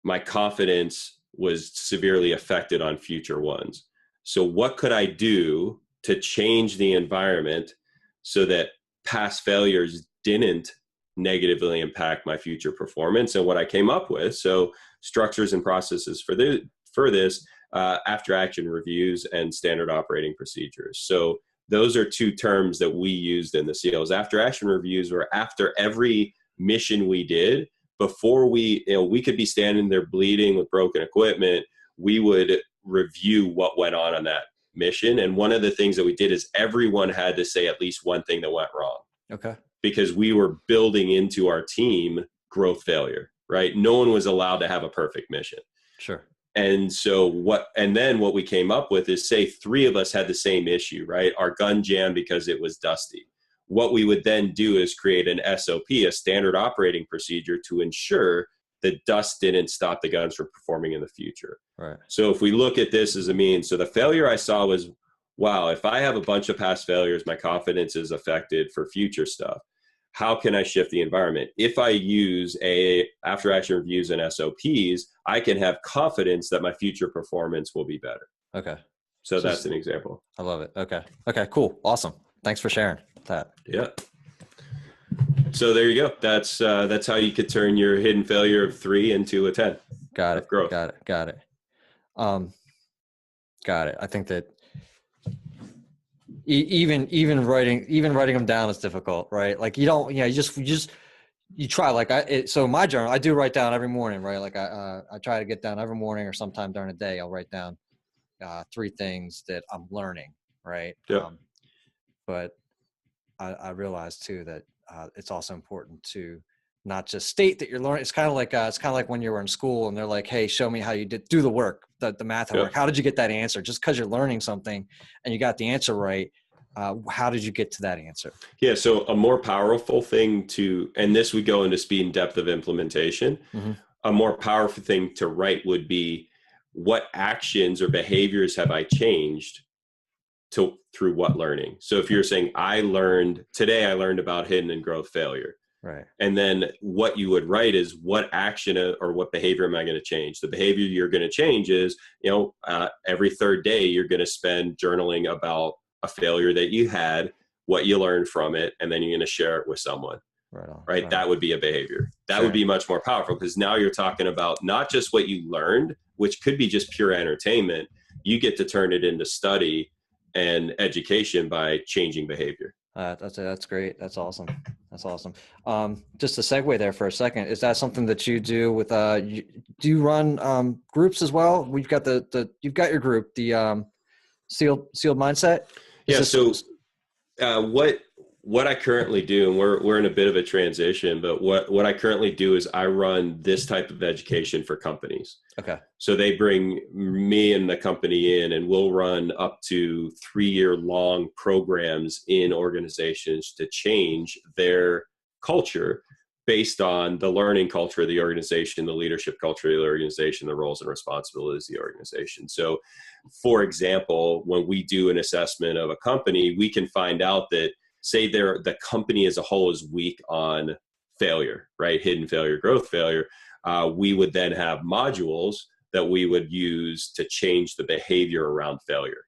my confidence was severely affected on future ones. So what could I do to change the environment so that past failures didn't negatively impact my future performance? And what I came up with, so structures and processes for this, after action reviews and standard operating procedures. So those are two terms that we used in the SEALs. After action reviews were after every mission we did, before we could be standing there bleeding with broken equipment, we would review what went on that mission. And one of the things that we did is everyone had to say at least one thing that went wrong. Okay. Because we were building into our team growth failure, right? No one was allowed to have a perfect mission. Sure. And then what we came up with is, say 3 of us had the same issue, right? Our gun jammed because it was dusty. What we would then do is create an SOP, a standard operating procedure, to ensure that dust didn't stop the guns from performing in the future. Right. So if we look at this as a means, so the failure I saw was, wow, if I have a bunch of past failures, my confidence is affected for future stuff. How can I shift the environment? If I use after action reviews and SOPs, I can have confidence that my future performance will be better. Okay. So that's an example. I love it. Okay. Okay, cool. Awesome. Thanks for sharing that. Yeah. So there you go. That's how you could turn your hidden failure of 3 into a 10. Got it. Growth. Got it. Got it. I think that even writing them down is difficult, right? Like you try. Like so my journal, I do write down every morning, right? Like I try to get down every morning or sometime during the day. I'll write down 3 things that I'm learning, right? Yeah. But I realize too that it's also important to not just state that you're learning. It's kind of like when you were in school and they're like, hey, show me how you do the work, the math work. How did you get that answer? Just because you're learning something and you got the answer right, how did you get to that answer? Yeah, so a more powerful thing and this would go into speed and depth of implementation, a more powerful thing to write would be, what actions or behaviors have I changed through what learning? So if you're saying, today I learned about hidden and growth failure. Right. And then what you would write is, what action or what behavior am I going to change? The behavior you're going to change is, every 3rd day, you're going to spend journaling about a failure that you had, what you learned from it, and then you're going to share it with someone. Right on. Right. That would be a behavior. That would be much more powerful, because now you're talking about not just what you learned, which could be just pure entertainment. You get to turn it into study and education by changing behavior. That's great. That's awesome. Just to segue there for a second, is that something that you do with do you run groups as well? We've got you've got your group, the sealed mindset. What I currently do, and we're in a bit of a transition, but what I currently do is I run this type of education for companies. Okay. So they bring me and the company in, and we'll run up to 3-year-long programs in organizations to change their culture based on the learning culture of the organization, the leadership culture of the organization, the roles and responsibilities of the organization. So, for example, when we do an assessment of a company, we can find out that, say, the company as a whole is weak on failure, right? Hidden failure, growth failure. We would then have modules that we would use to change the behavior around failure.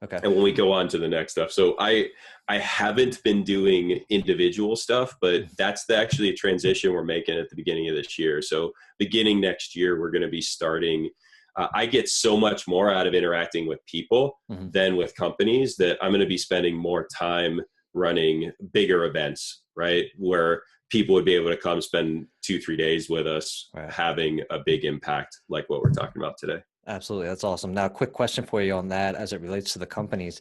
Okay. And when we go on to the next stuff, so I haven't been doing individual stuff, but that's actually a transition we're making at the beginning of this year. So beginning next year, we're going to be starting. I get so much more out of interacting with people than with companies that I'm going to be spending more time running bigger events, right? Where people would be able to come spend 2-3 days with us, having a big impact like what we're talking about today. Absolutely. That's awesome. Now, quick question for you on that as it relates to the companies.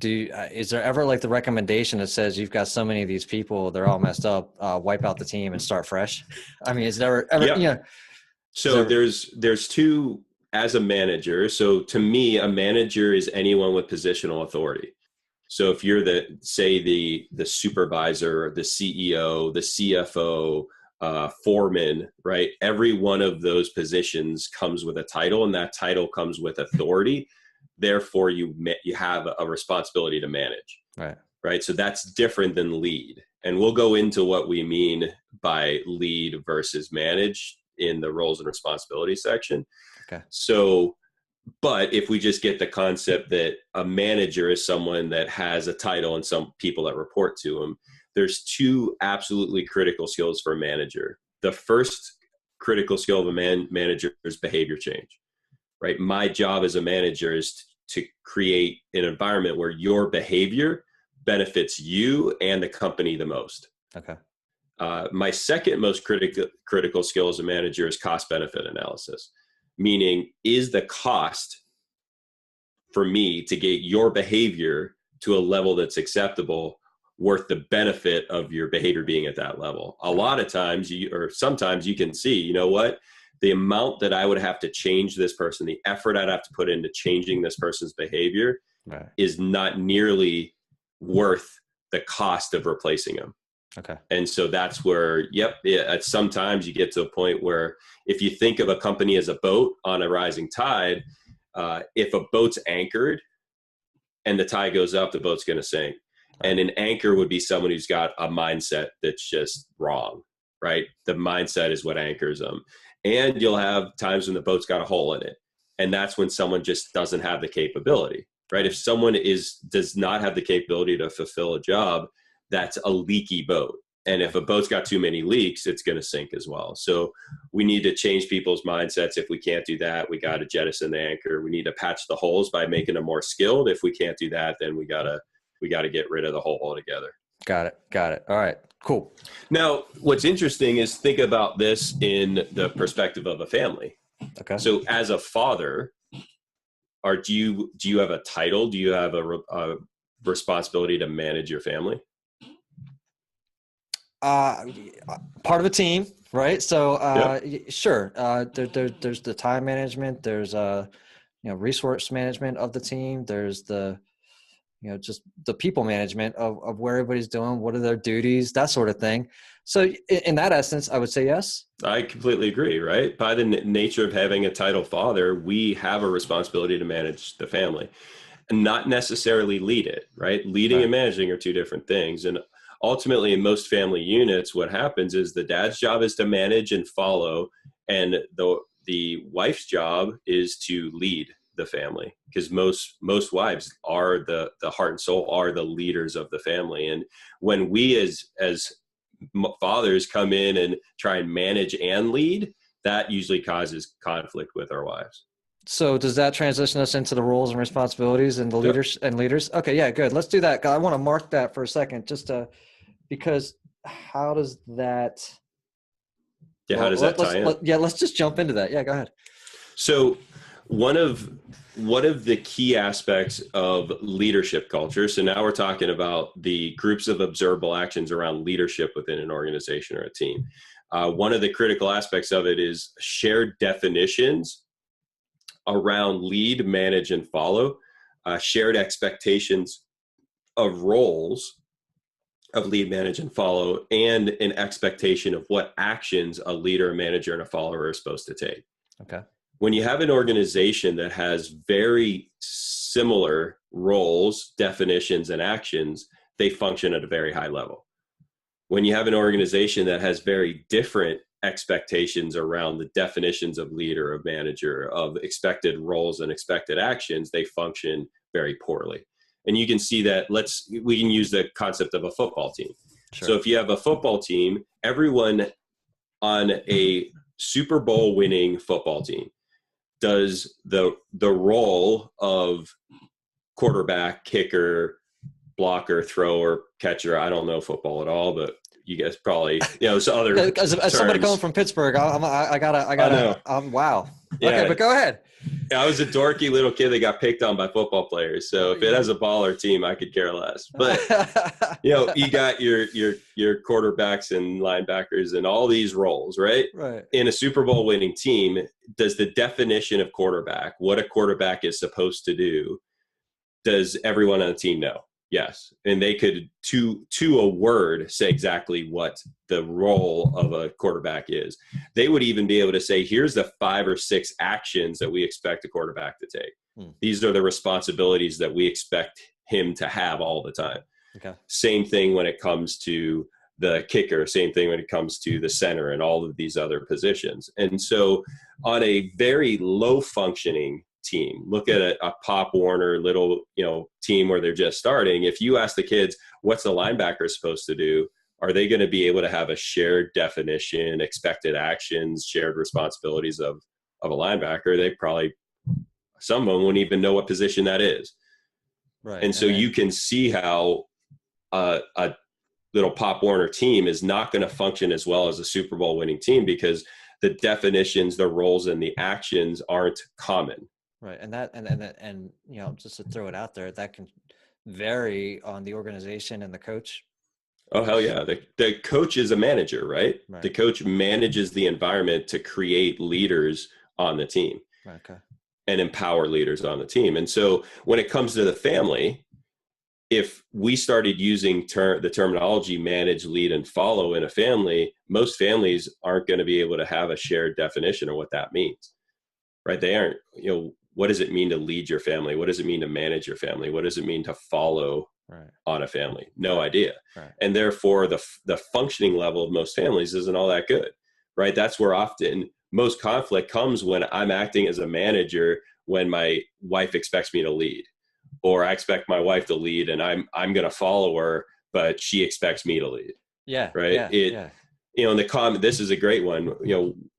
Is there ever like the recommendation that says you've got so many of these people, they're all messed up, wipe out the team and start fresh? I mean, is there ever, So there's two as a manager. So to me, a manager is anyone with positional authority. So if you're the supervisor, the CEO, the CFO, foreman, right? Every one of those positions comes with a title, and that title comes with authority. Therefore, you have a responsibility to manage, right? So that's different than lead. And we'll go into what we mean by lead versus manage in the roles and responsibilities section. Okay. So, but if we just get the concept that a manager is someone that has a title and some people that report to him, there's two absolutely critical skills for a manager. The first critical skill of a manager is behavior change, right? My job as a manager is to create an environment where your behavior benefits you and the company the most. Okay. My second most critical skill as a manager is cost benefit analysis, meaning is the cost for me to get your behavior to a level that's acceptable worth the benefit of your behavior being at that level? A lot of times sometimes you can see, you know what, the amount that I would have to change this person, the effort I'd have to put into changing this person's behavior is not nearly worth the cost of replacing them. Okay. And so that's where, sometimes you get to a point where if you think of a company as a boat on a rising tide, if a boat's anchored and the tide goes up, the boat's going to sink. And an anchor would be someone who's got a mindset that's just wrong, right? The mindset is what anchors them. And you'll have times when the boat's got a hole in it. And that's when someone just doesn't have the capability, right? If someone does not have the capability to fulfill a job, that's a leaky boat. And if a boat's got too many leaks, it's going to sink as well. So we need to change people's mindsets. If we can't do that, we got to jettison the anchor. We need to patch the holes by making them more skilled. If we can't do that, then we got to get rid of the hole altogether. Got it. All right, cool. Now, what's interesting is think about this in the perspective of a family. Okay. So as a father, do you have a title? Do you have a responsibility to manage your family? Part of a team, right? So sure. There's the time management. There's resource management of the team. There's the just the people management of where everybody's doing, what are their duties, that sort of thing. So in that essence, I would say yes. I completely agree, right? By the nature of having a title father, we have a responsibility to manage the family and not necessarily lead it, right? Leading and managing are two different things. And ultimately, in most family units, what happens is the dad's job is to manage and follow, and the wife's job is to lead the family, because most wives are the heart and soul, are the leaders of the family. And when we as fathers come in and try and manage and lead, that usually causes conflict with our wives. So does that transition us into the roles and responsibilities and the leaders? Okay, yeah, good. Let's do that. I want to mark that for a second, just because how does that? Yeah, how does that tie in? Let's just jump into that. Yeah, go ahead. So one of the key aspects of leadership culture, so now we're talking about the groups of observable actions around leadership within an organization or a team. One of the critical aspects of it is shared definitions around lead, manage, and follow, shared expectations of roles, of lead, manage, and follow, and an expectation of what actions a leader, a manager, and a follower are supposed to take. Okay. When you have an organization that has very similar roles, definitions, and actions, they function at a very high level. When you have an organization that has very different expectations around the definitions of leader, of manager, of expected roles and expected actions, they function very poorly. And you can see that. We can use the concept of a football team. Sure. So if you have a football team, everyone on a Super Bowl winning football team does the role of quarterback, kicker, blocker, thrower, catcher. I don't know football at all, but you guys probably, some other as somebody coming from Pittsburgh, I gotta wow. Yeah. Okay, but go ahead. I was a dorky little kid that got picked on by football players. So if it has a baller team, I could care less. But you got your quarterbacks and linebackers and all these roles, right? Right. In a Super Bowl winning team, does the definition of quarterback, what a quarterback is supposed to do, does everyone on the team know? Yes. And they could, to a word, say exactly what the role of a quarterback is. They would even be able to say, here's the 5 or 6 actions that we expect a quarterback to take. These are the responsibilities that we expect him to have all the time. Okay. Same thing when it comes to the kicker, same thing when it comes to the center and all of these other positions. And so on a very low functioning team, look at a Pop Warner little team where they're just starting. If you ask the kids, what's the linebacker supposed to do, are they going to be able to have a shared definition, expected actions, shared responsibilities of a linebacker? They probably, some of them wouldn't even know what position that is. Right. And so you can see how a little Pop Warner team is not going to function as well as a Super Bowl winning team, because the definitions, the roles, and the actions aren't common. Right. And just to throw it out there, that can vary on the organization and the coach. Oh, hell yeah. The coach is a manager, right? The coach manages the environment to create leaders on the team. Okay. And empower leaders on the team. And so when it comes to the family, if we started using the terminology manage, lead, and follow in a family, most families aren't going to be able to have a shared definition of what that means, right? They aren't, what does it mean to lead your family? What does it mean to manage your family? What does it mean to follow on a family? No idea. Right. And therefore the functioning level of most families isn't all that good, right? That's where often most conflict comes when I'm acting as a manager when my wife expects me to lead, or I expect my wife to lead and I'm going to follow her, but she expects me to lead. Yeah. Right. In the comment, this is a great one.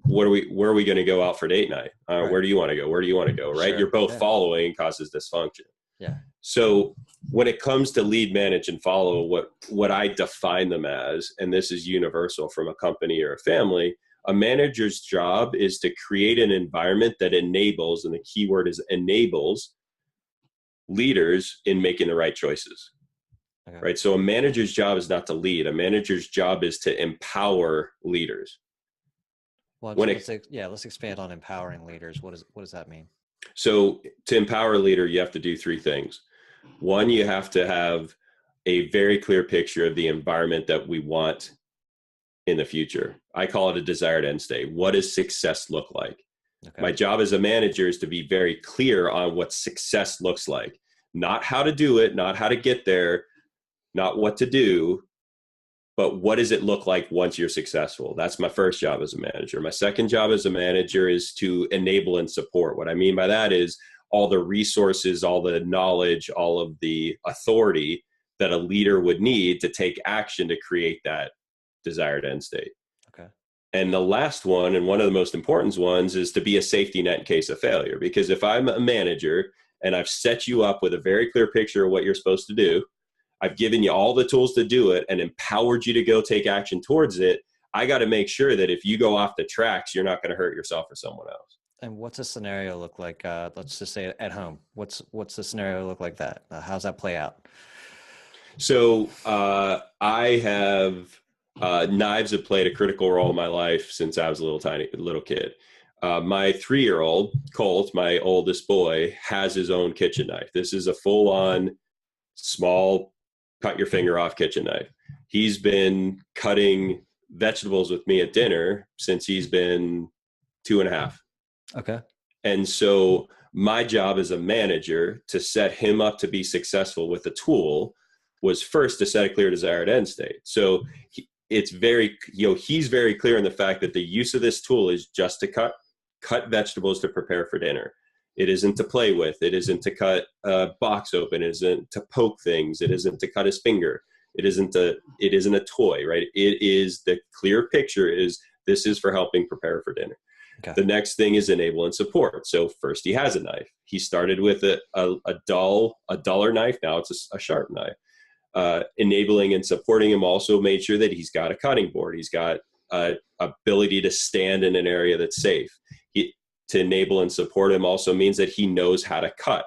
Where are we going to go out for date night? Where do you want to go? Where do you want to go? Right. Sure. You're both following causes dysfunction. Yeah. So when it comes to lead, manage, and follow, what I define them as, and this is universal from a company or a family, a manager's job is to create an environment that enables, and the key word is enables, leaders in making the right choices. Okay. Right. So a manager's job is not to lead. A manager's job is to empower leaders. Well, let's expand on empowering leaders. What does that mean? So to empower a leader, you have to do 3 things. One, you have to have a very clear picture of the environment that we want in the future. I call it a desired end state. What does success look like? Okay. My job as a manager is to be very clear on what success looks like, not how to do it, not how to get there, not what to do, but what does it look like once you're successful? That's my first job as a manager. My second job as a manager is to enable and support. What I mean by that is all the resources, all the knowledge, all of the authority that a leader would need to take action to create that desired end state. Okay. And the last one, and one of the most important ones, is to be a safety net in case of failure. Because if I'm a manager and I've set you up with a very clear picture of what you're supposed to do, I've given you all the tools to do it and empowered you to go take action towards it, I got to make sure that if you go off the tracks, you're not going to hurt yourself or someone else. And what's a scenario look like? Let's just say at home. What's the scenario look like that? How's that play out? So I have knives have played a critical role in my life since I was a little kid. My 3-year-old Colt, my oldest boy, has his own kitchen knife. This is a full-on small cut your finger off kitchen knife. He's been cutting vegetables with me at dinner since he's been 2.5. Okay. And so my job as a manager to set him up to be successful with the tool was first to set a clear desired end state. So it's very, he's very clear in the fact that the use of this tool is just to cut vegetables to prepare for dinner. It isn't to play with. It isn't to cut a box open. It isn't to poke things. It isn't to cut his finger. It isn't a toy, right? It is the clear picture is this is for helping prepare for dinner. Okay. The next thing is enable and support. So first he has a knife. He started with a duller knife. Now it's a sharp knife. Enabling and supporting him also made sure that he's got a cutting board. He's got ability to stand in an area that's safe. To enable and support him also means that he knows how to cut,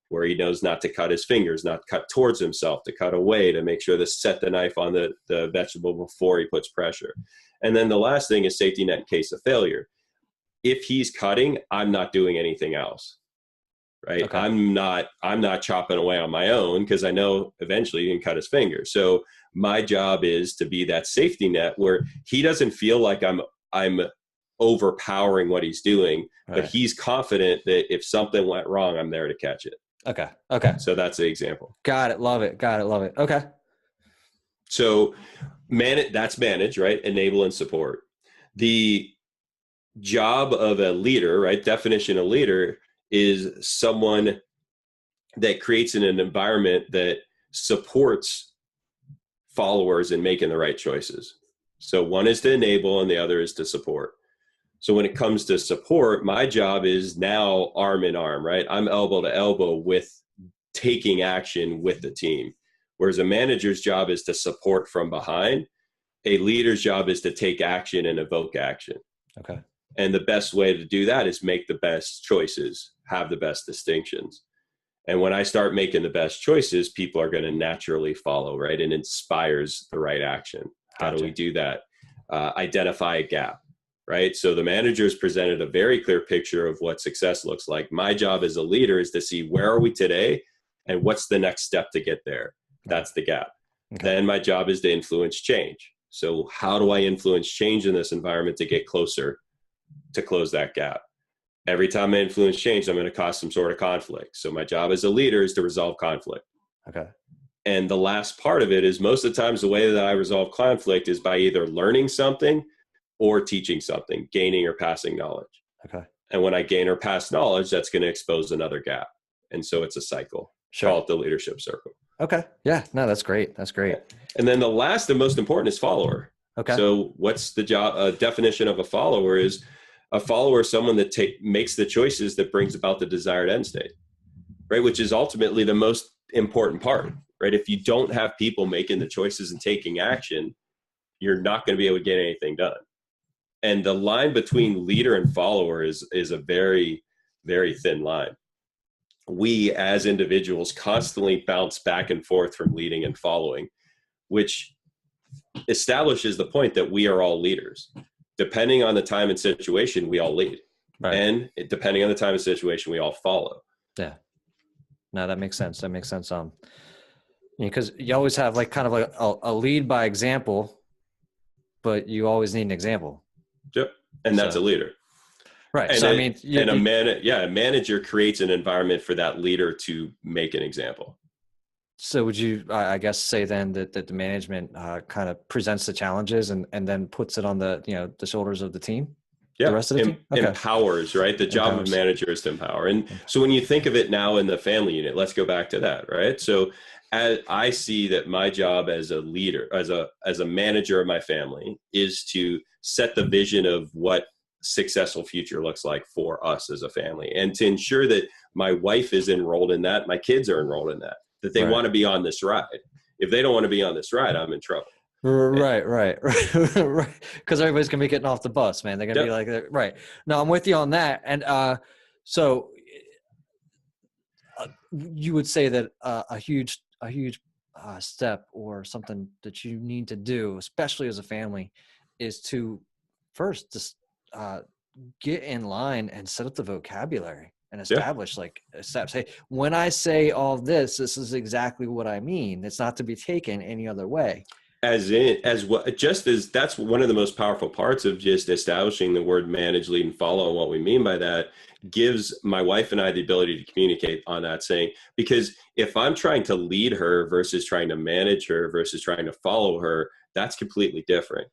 where he knows not to cut his fingers, not cut towards himself, to cut away, to make sure to set the knife on the vegetable before he puts pressure. And then the last thing is safety net in case of failure. If he's cutting, I'm not doing anything else, right? Okay. I'm not chopping away on my own because I know eventually he can cut his finger. So my job is to be that safety net where he doesn't feel like I'm overpowering what he's doing, right. But he's confident that if something went wrong, I'm there to catch it. Okay. So that's the example. Got it. Love it. Okay. So that's manage, right? Enable and support. The job of a leader, right? Definition of leader is someone that creates an environment that supports followers in making the right choices. So one is to enable and the other is to support. So when it comes to support, my job is now arm in arm, right? I'm elbow to elbow with taking action with the team. Whereas a manager's job is to support from behind. A leader's job is to take action and evoke action. Okay. And the best way to do that is make the best choices, have the best distinctions. And when I start making the best choices, people are going to naturally follow, right? And inspires the right action. How do we do that? Identify a gap, right? So the managers presented a very clear picture of what success looks like. My job as a leader is to see where are we today and what's the next step to get there. That's the gap. Okay. Then my job is to influence change. So how do I influence change in this environment to get closer to close that gap? Every time I influence change, I'm going to cause some sort of conflict. So my job as a leader is to resolve conflict. Okay. And the last part of it is most of the times the way that I resolve conflict is by either learning something or teaching something, gaining or passing knowledge. Okay. And when I gain or pass knowledge, that's going to expose another gap. And so it's a cycle. Sure. Call it the leadership circle. Okay. Yeah. No, that's great. That's great. And then the last and most important is follower. Okay. So what's the definition of a follower is a follower is someone that makes the choices that brings about the desired end state, right? Which is ultimately the most important part, right? If you don't have people making the choices and taking action, you're not going to be able to get anything done. And the line between leader and follower is a very, very thin line. We as individuals constantly bounce back and forth from leading and following, which establishes the point that we are all leaders. Depending on the time and situation, we all lead. Right. And depending on the time and situation, we all follow. Yeah. No, that makes sense. Because you always have like kind of like a lead by example, but you always need an example. Yep. And that's a leader. Right. And so a manager creates an environment for that leader to make an example. So would you, I guess, say then that the management kind of presents the challenges and then puts it on the shoulders of the team? Yeah. The rest of the team? Okay. Empowers, right? The job of manager is to empower. And so when you think of it now in the family unit, let's go back to that, right? So I see that my job as a leader, as a manager of my family is to set the vision of what successful future looks like for us as a family, and to ensure that my wife is enrolled in that, my kids are enrolled in that they want to be on this ride. If they don't want to be on this ride, I'm in trouble. Right. Because everybody's gonna be getting off the bus, man. They're gonna be like, right. No, I'm with you on that. And so you would say that a huge step or something that you need to do, especially as a family, is to first just get in line and set up the vocabulary and establish like steps. Hey, when I say all this is exactly what I mean. It's not to be taken any other way. as what, just as that's one of the most powerful parts of just establishing the word manage, lead, and follow. And what we mean by that gives my wife and I the ability to communicate on that, saying, because if I'm trying to lead her versus trying to manage her versus trying to follow her, that's completely different.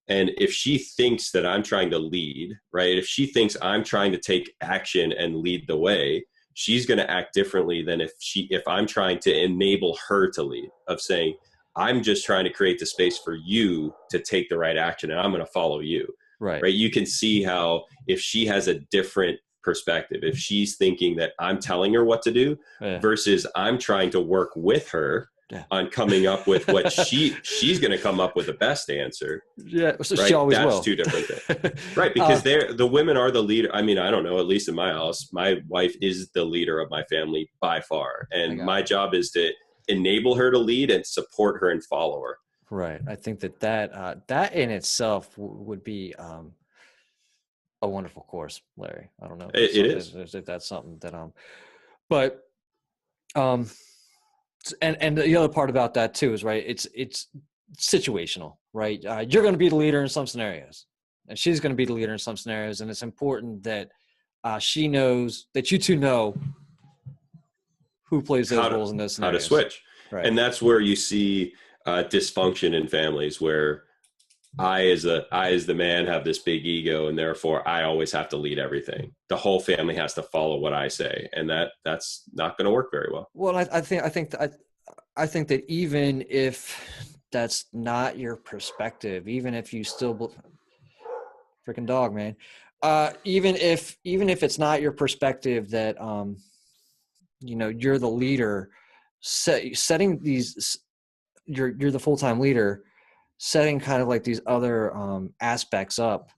And if she thinks that I'm trying to lead, right, if she thinks I'm trying to take action and lead the way, she's going to act differently than if I'm trying to enable her to lead, of saying, I'm just trying to create the space for you to take the right action and I'm going to follow you. Right. Right. You can see how if she has a different perspective, if she's thinking that I'm telling her what to do versus I'm trying to work with her on coming up with what she's going to come up with the best answer. Yeah. So right? she always That's will. two different things. Right. Because the women are the leader. I mean, I don't know, at least in my house, my wife is the leader of my family by far. And my job is to enable her to lead and support her and follow her. Right. I think that in itself would be a wonderful course, Larry. I don't know if It is. if that's something that but and the other part about that too is, right, it's situational, right? You're going to be the leader in some scenarios and she's going to be the leader in some scenarios, and it's important that she knows that you two know who plays those roles in those scenarios. How to switch. Right. And that's where you see dysfunction in families, where I as the man have this big ego, and therefore I always have to lead everything. The whole family has to follow what I say, and that's not going to work very well. Well, I think that even if that's not your perspective, even if you still freaking dog, man, even if it's not your perspective that you're the leader, setting these, you're the full-time leader, setting kind of like these other aspects up,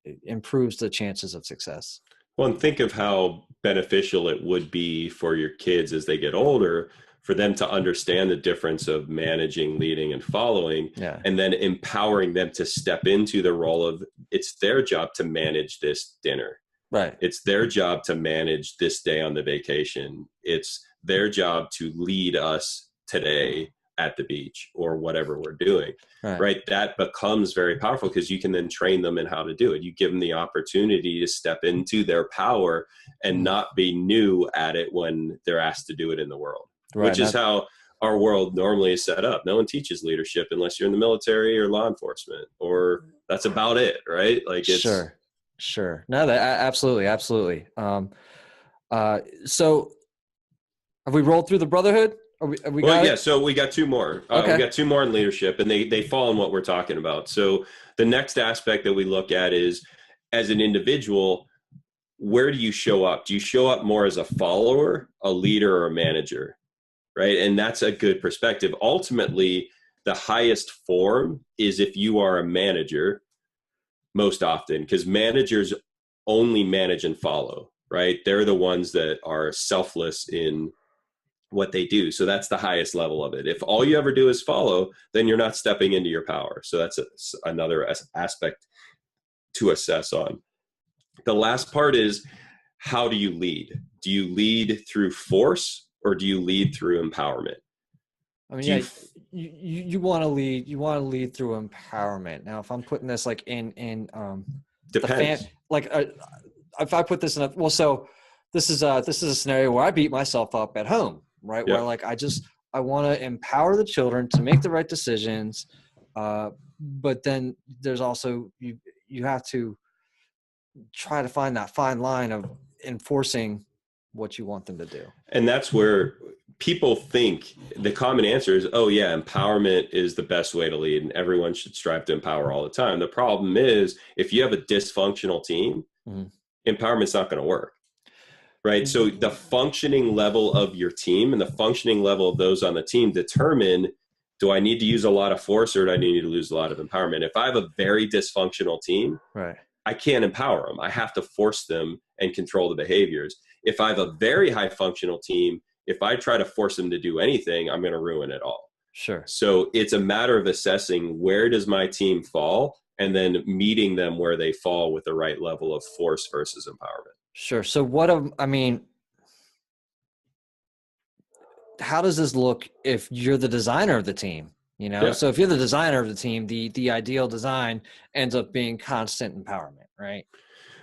it improves the chances of success. Well, and think of how beneficial it would be for your kids as they get older, for them to understand the difference of managing, leading, and following, and then empowering them to step into the role of, it's their job to manage this dinner. Right. It's their job to manage this day on the vacation. It's their job to lead us today at the beach or whatever we're doing. Right. That becomes very powerful because you can then train them in how to do it. You give them the opportunity to step into their power and not be new at it when they're asked to do it in the world, which is how our world normally is set up. No one teaches leadership unless you're in the military or law enforcement, or that's about it. Right. Like it's Sure. No, absolutely. So have we rolled through the Brotherhood? So we got two more. We got two more in leadership, and they fall in what we're talking about. So the next aspect that we look at is, as an individual, where do you show up? Do you show up more as a follower, a leader, or a manager? Right. And that's a good perspective. Ultimately, the highest form is if you are a manager, most often, because managers only manage and follow. Right. They're the ones that are selfless in what they do. So that's the highest level of it. If all you ever do is follow, then you're not stepping into your power. So that's another aspect to assess on. The last part is, how do you lead? Do you lead through force or do you lead through empowerment? I mean, you want to lead. You want to lead through empowerment. Now, if I'm putting this like in depends. If I put this in so this is a scenario where I beat myself up at home, right? Where like I want to empower the children to make the right decisions, but then there's also you have to try to find that fine line of enforcing what you want them to do. And that's where people think the common answer is, oh yeah, empowerment is the best way to lead and everyone should strive to empower all the time. The problem is, if you have a dysfunctional team, empowerment's not going to work. Right. So the functioning level of your team and the functioning level of those on the team determine, do I need to use a lot of force or do I need to lose a lot of empowerment? If I have a very dysfunctional team, I can't empower them. I have to force them and control the behaviors. If I have a very high functional team, if I try to force them to do anything, I'm going to ruin it all. Sure. So it's a matter of assessing, where does my team fall, and then meeting them where they fall with the right level of force versus empowerment. Sure. So how does this look if you're the designer of the team You know, Yeah. so if you're the designer of the team, the ideal design ends up being constant empowerment, right?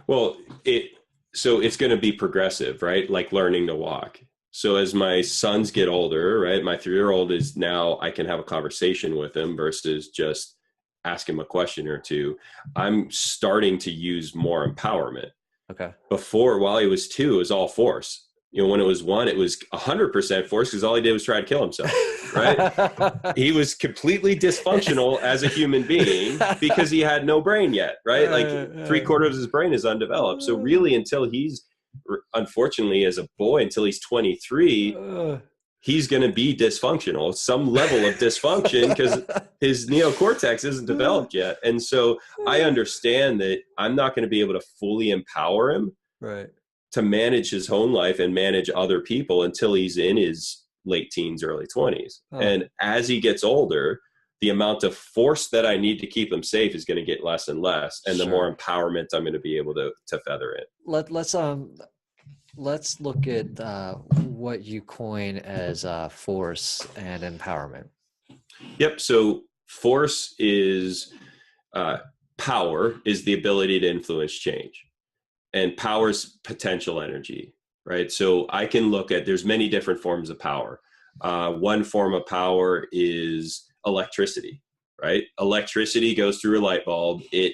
Well, it's going to be progressive, right? Like learning to walk. So as my sons get older, right, my 3-year-old is now, I can have a conversation with him versus just ask him a question or two. I'm starting to use more empowerment. Okay. Before, while he was 2, it was all force. You know, when it was 1, it was 100% force because all he did was try to kill himself, right? He was completely dysfunctional as a human being because he had no brain yet, right? Like 3/4 of his brain is undeveloped. So really, until he's, unfortunately, as a boy, until he's 23, he's going to be dysfunctional, some level of dysfunction, because his neocortex isn't developed yet. And so I understand that I'm not going to be able to fully empower him Right. to manage his own life and manage other people until he's in his late teens, early 20s. And as he gets older, the amount of force that I need to keep him safe is going to get less and less. And the more empowerment I'm going to be able to feather in. Let's look at what you coin as force and empowerment. Yep. So force is power is the ability to influence change, and power's potential energy, right? So I can look at, there's many different forms of power. One form of power is electricity, right? Electricity goes through a light bulb. It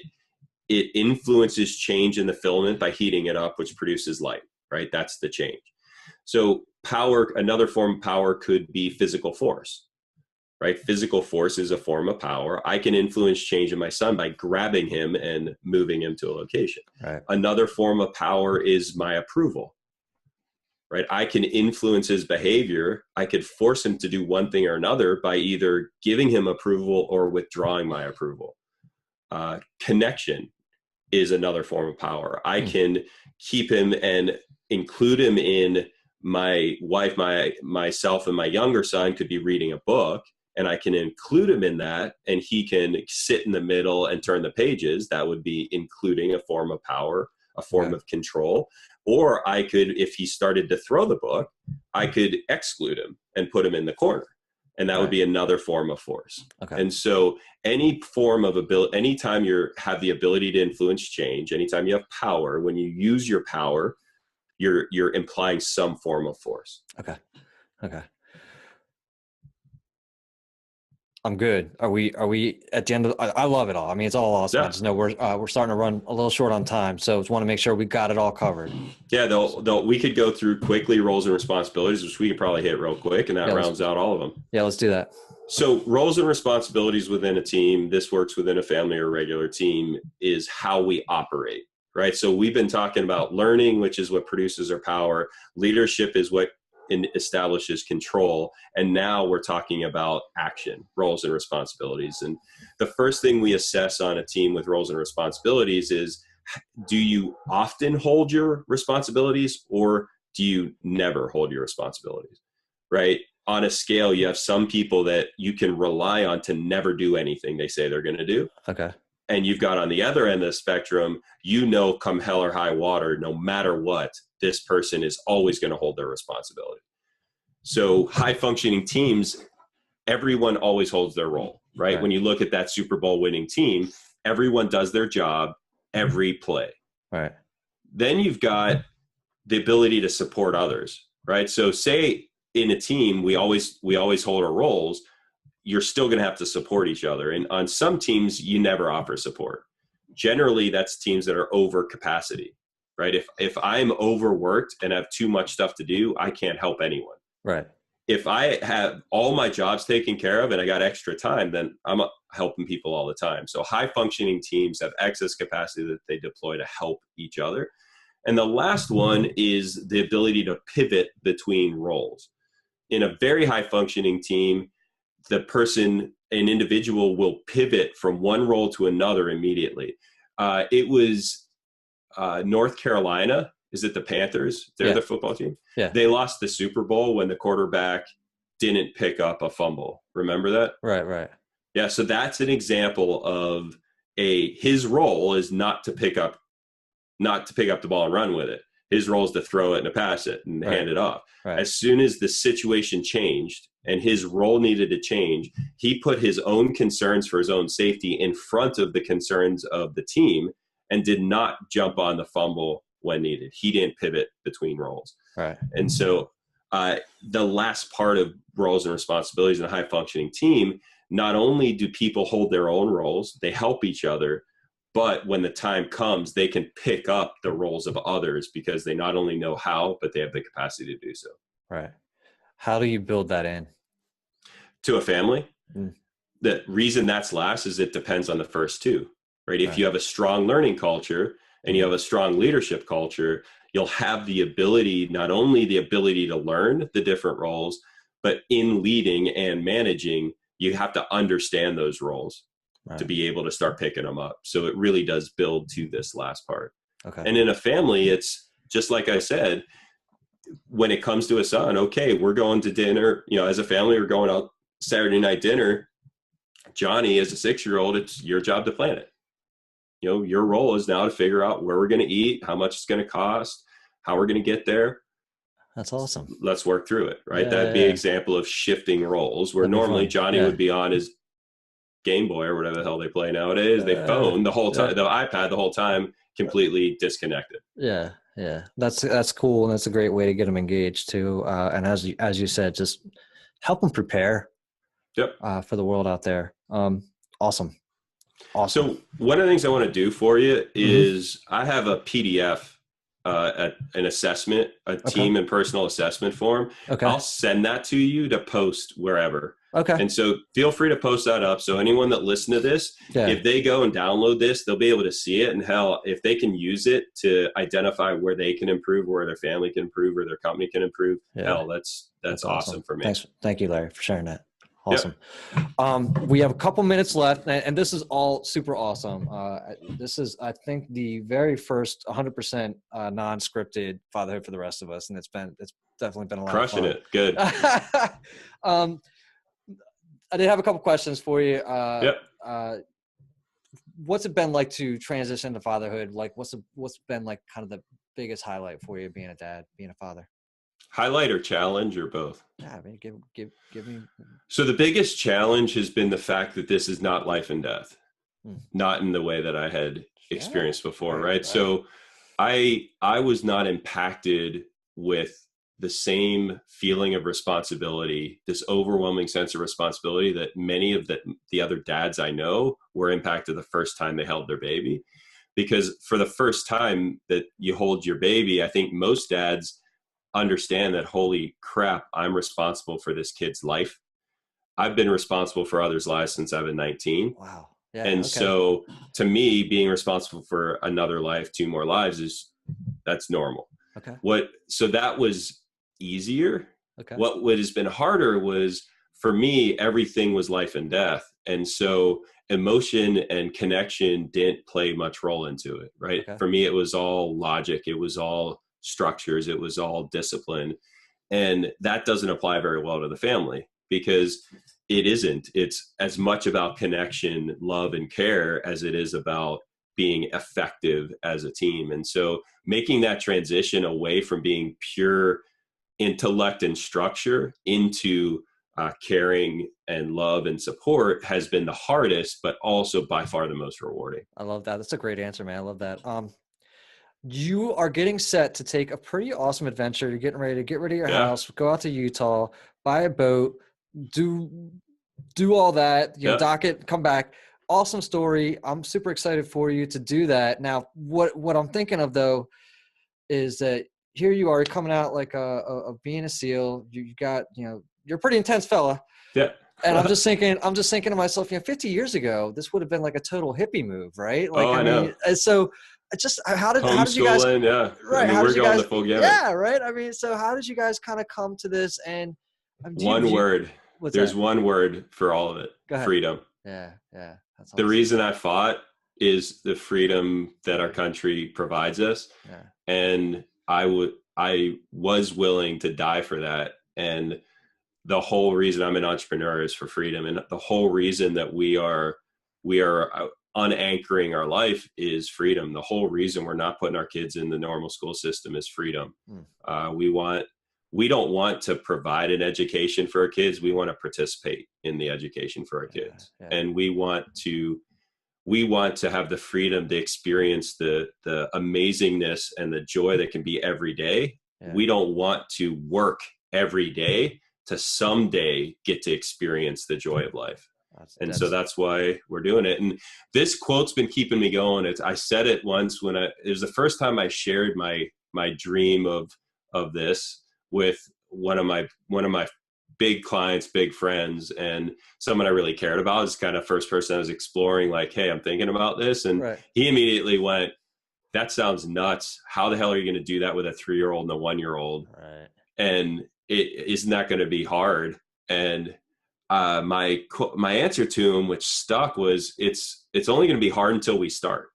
influences change in the filament by heating it up, which produces light, right? That's the change. So power, another form of power could be physical force, right? Physical force is a form of power. I can influence change in my son by grabbing him and moving him to a location. Right. Another form of power is my approval, right? I can influence his behavior. I could force him to do one thing or another by either giving him approval or withdrawing my approval. Connection is another form of power. I can keep him and include him in, my wife, myself, and my younger son could be reading a book, and I can include him in that, and he can sit in the middle and turn the pages. That would be including a form of power, a form of control. Or I could, if he started to throw the book, I could exclude him and put him in the corner. And that would be another form of force. Okay. And so any form of ability, anytime you have the ability to influence change, anytime you have power, when you use your power, you're implying some form of force. Okay. I'm good. Are we at the end of, I love it all. I mean, it's all awesome. I just know we're starting to run a little short on time. So just want to make sure we got it all covered. Yeah, we could go through quickly roles and responsibilities, which we could probably hit real quick, and that rounds out all of them. Yeah, let's do that. So roles and responsibilities within a team, this works within a family or regular team, is how we operate, right? So we've been talking about learning, which is what produces our power. Leadership is what establishes control. And now we're talking about action, roles and responsibilities. And the first thing we assess on a team with roles and responsibilities is, do you often hold your responsibilities, or do you never hold your responsibilities, right? On a scale, you have some people that you can rely on to never do anything they say they're going to do. Okay. And you've got on the other end of the spectrum, come hell or high water, no matter what, this person is always going to hold their responsibility. So high functioning teams, everyone always holds their role, right? When you look at that Super Bowl winning team, everyone does their job every play. Right. Then you've got the ability to support others, right? So say in a team, we always hold our roles. You're still going to have to support each other. And on some teams, you never offer support. Generally, that's teams that are over capacity, right? If I'm overworked and have too much stuff to do, I can't help anyone. Right. If I have all my jobs taken care of and I got extra time, then I'm helping people all the time. So high functioning teams have excess capacity that they deploy to help each other. And the last one is the ability to pivot between roles. In a very high functioning team, an individual will pivot from one role to another immediately. It was North Carolina. Is it the Panthers? They're the football team. Yeah. They lost the Super Bowl when the quarterback didn't pick up a fumble. Remember that? Right. Yeah. So that's an example of his role is not to pick up the ball and run with it. His role is to throw it and to pass it and hand it off. Right. As soon as the situation changed and his role needed to change, he put his own concerns for his own safety in front of the concerns of the team and did not jump on the fumble when needed. He didn't pivot between roles. Right. And so the last part of roles and responsibilities in a high functioning team, not only do people hold their own roles, they help each other, but when the time comes, they can pick up the roles of others because they not only know how, but they have the capacity to do so. Right. How do you build that in? To a family, the reason that's last is it depends on the first two, right? If you have a strong learning culture and you have a strong leadership culture, you'll have the ability, not only the ability to learn the different roles, but in leading and managing, you have to understand those roles to be able to start picking them up. So it really does build to this last part. Okay. And in a family, it's just like I said, when it comes to a son, okay, we're going to dinner, as a family, we're going out Saturday night dinner. Johnny, as a 6-year-old, it's your job to plan it. Your role is now to figure out where we're going to eat, how much it's going to cost, how we're going to get there. That's awesome. Let's work through it, right? That'd be an example of shifting roles where normally Johnny would be on his Game Boy or whatever the hell they play nowadays. They phone the whole time, the iPad the whole time, completely disconnected. Yeah. That's cool, and that's a great way to get them engaged too. And as you said, just help them prepare. For the world out there. Awesome. So one of the things I want to do for you is I have a PDF, an assessment, a team and personal assessment form. Okay. I'll send that to you to post wherever. Okay. And so feel free to post that up. So anyone that listens to this, if they go and download this, they'll be able to see it. And hell, if they can use it to identify where they can improve, where their family can improve, or their company can improve, hell, that's awesome for me. Thanks. Thank you, Larry, for sharing that. Awesome. Yep. We have a couple minutes left, and this is all super awesome. This is, I think, the very first 100% non-scripted Fatherhood for the Rest of Us, and it's definitely been a lot Crushing of fun. It. Good. I did have a couple questions for you. What's it been like to transition to fatherhood? Like, what's been like kind of the biggest highlight for you being a dad, being a father? Highlight or challenge or both? Yeah, I mean, give me. So the biggest challenge has been the fact that this is not life and death, not in the way that I had experienced before, right? So I was not impacted with the same feeling of responsibility, this overwhelming sense of responsibility that many of the other dads I know were impacted the first time they held their baby. Because for the first time that you hold your baby, I think most dads understand that, holy crap, I'm responsible for this kid's life. I've been responsible for others' lives since I've been 19. Wow. Yeah, and so to me, being responsible for another life, 2 more lives, that's normal. Okay. So that was easier. Okay. What has been harder was, for me, everything was life and death. And so emotion and connection didn't play much role into it, right? Okay. For me, it was all logic. It was all structures. It was all discipline. And that doesn't apply very well to the family, because it isn't. It's as much about connection, love, and care as it is about being effective as a team. And so making that transition away from being pure intellect and structure into caring and love and support has been the hardest, but also by far the most rewarding. I love that. That's a great answer, man. I love that. You are getting set to take a pretty awesome adventure. You're getting ready to get rid of your house, go out to Utah, buy a boat, do all that, dock it, come back. Awesome story. I'm super excited for you to do that. Now, what I'm thinking of though is that here you are coming out like of being a SEAL. You got, you're a pretty intense fella. Yeah. And I'm just thinking to myself, 50 years ago, this would have been like a total hippie move, right? Like, I know. So just how did you guys? Yeah. Right. We're going the full gamut. Yeah. Right. I mean, so how did you guys kind of come to this? And one word. There's that? one word for all of it. Freedom. Yeah. Yeah. That's awesome. The reason I fought is the freedom that our country provides us. Yeah. And I was willing to die for that. And the whole reason I'm an entrepreneur is for freedom. And the whole reason that we are unanchoring our life is freedom. The whole reason we're not putting our kids in the normal school system is freedom. We want we don't want to provide an education for our kids. We want to participate in the education for our kids. And we want to have the freedom to experience the amazingness and the joy that can be every day. We don't want to work every day to someday get to experience the joy of life. So that's why we're doing it. And this quote's been keeping me going. I said it once when it was the first time I shared my dream of this with one of my big clients, big friends, and someone I really cared about. Is kind of first person I was exploring, like, hey, I'm thinking about this. And he immediately went, that sounds nuts. How the hell are you going to do that with a 3-year-old and a 1-year-old? Right. And isn't that going to be hard? And my answer to him, which stuck, was it's only going to be hard until we start.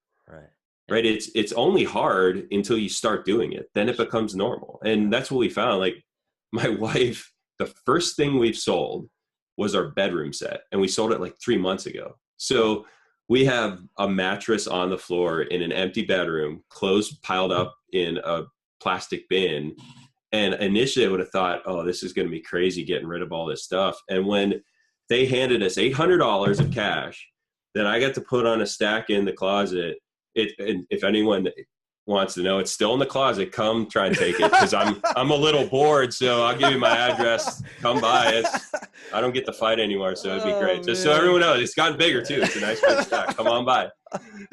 Right. It's only hard until you start doing it. Then it becomes normal. And that's what we found. Like, my wife, the first thing we've sold was our bedroom set, and we sold it like 3 months ago. So we have a mattress on the floor in an empty bedroom, clothes piled up in a plastic bin. And initially I would have thought, oh, this is going to be crazy getting rid of all this stuff. And when they handed us $800 of cash that I got to put on a stack in the closet, and if anyone wants to know, it's still in the closet, come try and take it, because I'm a little bored. So I'll give you my address. Come by. I don't get to fight anymore, so it'd be great. Just so everyone knows, it's gotten bigger too. It's a nice big stack. Come on by.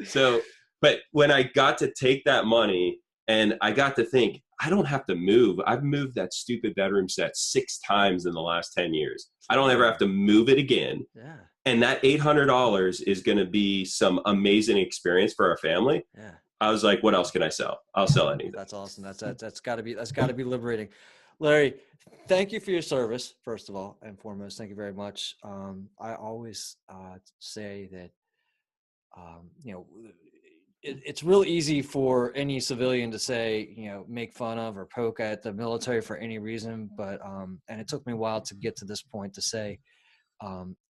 So, but when I got to take that money and I got to think, I don't have to move. I've moved that stupid bedroom set 6 times in the last 10 years. I don't ever have to move it again. Yeah. And that $800 is going to be some amazing experience for our family. Yeah. I was like, what else can I sell? I'll sell anything. That's awesome. That's gotta be liberating. Larry, thank you for your service, first of all and foremost. Thank you very much. I always say that, it's real easy for any civilian to say, make fun of or poke at the military for any reason. But, and it took me a while to get to this point to say,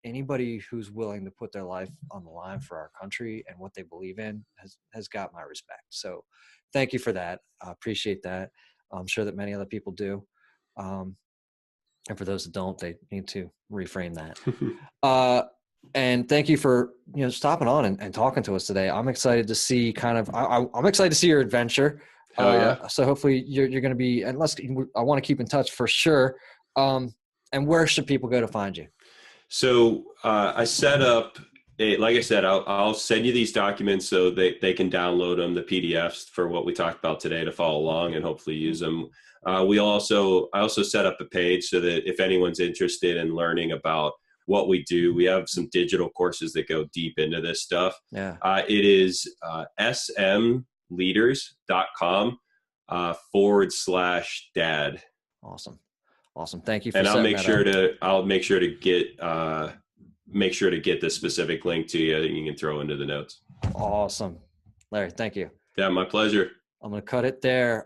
anybody who's willing to put their life on the line for our country and what they believe in has got my respect. So thank you for that. I appreciate that. I'm sure that many other people do. And for those that don't, they need to reframe that. And thank you for, stopping on and talking to us today. I'm excited to see I'm excited to see your adventure. Oh yeah. So hopefully you're going to be, and I want to keep in touch for sure. And where should people go to find you? So I set up, like I said, I'll send you these documents so they can download them, the PDFs for what we talked about today, to follow along and hopefully use them. I also set up a page so that if anyone's interested in learning about what we do, we have some digital courses that go deep into this stuff. Yeah. It is smleaders.com/dad. Awesome. Thank you for and I'll make sure to get the specific link to you that you can throw into the notes. Awesome. Larry, thank you. Yeah, my pleasure. I'm going to cut it there.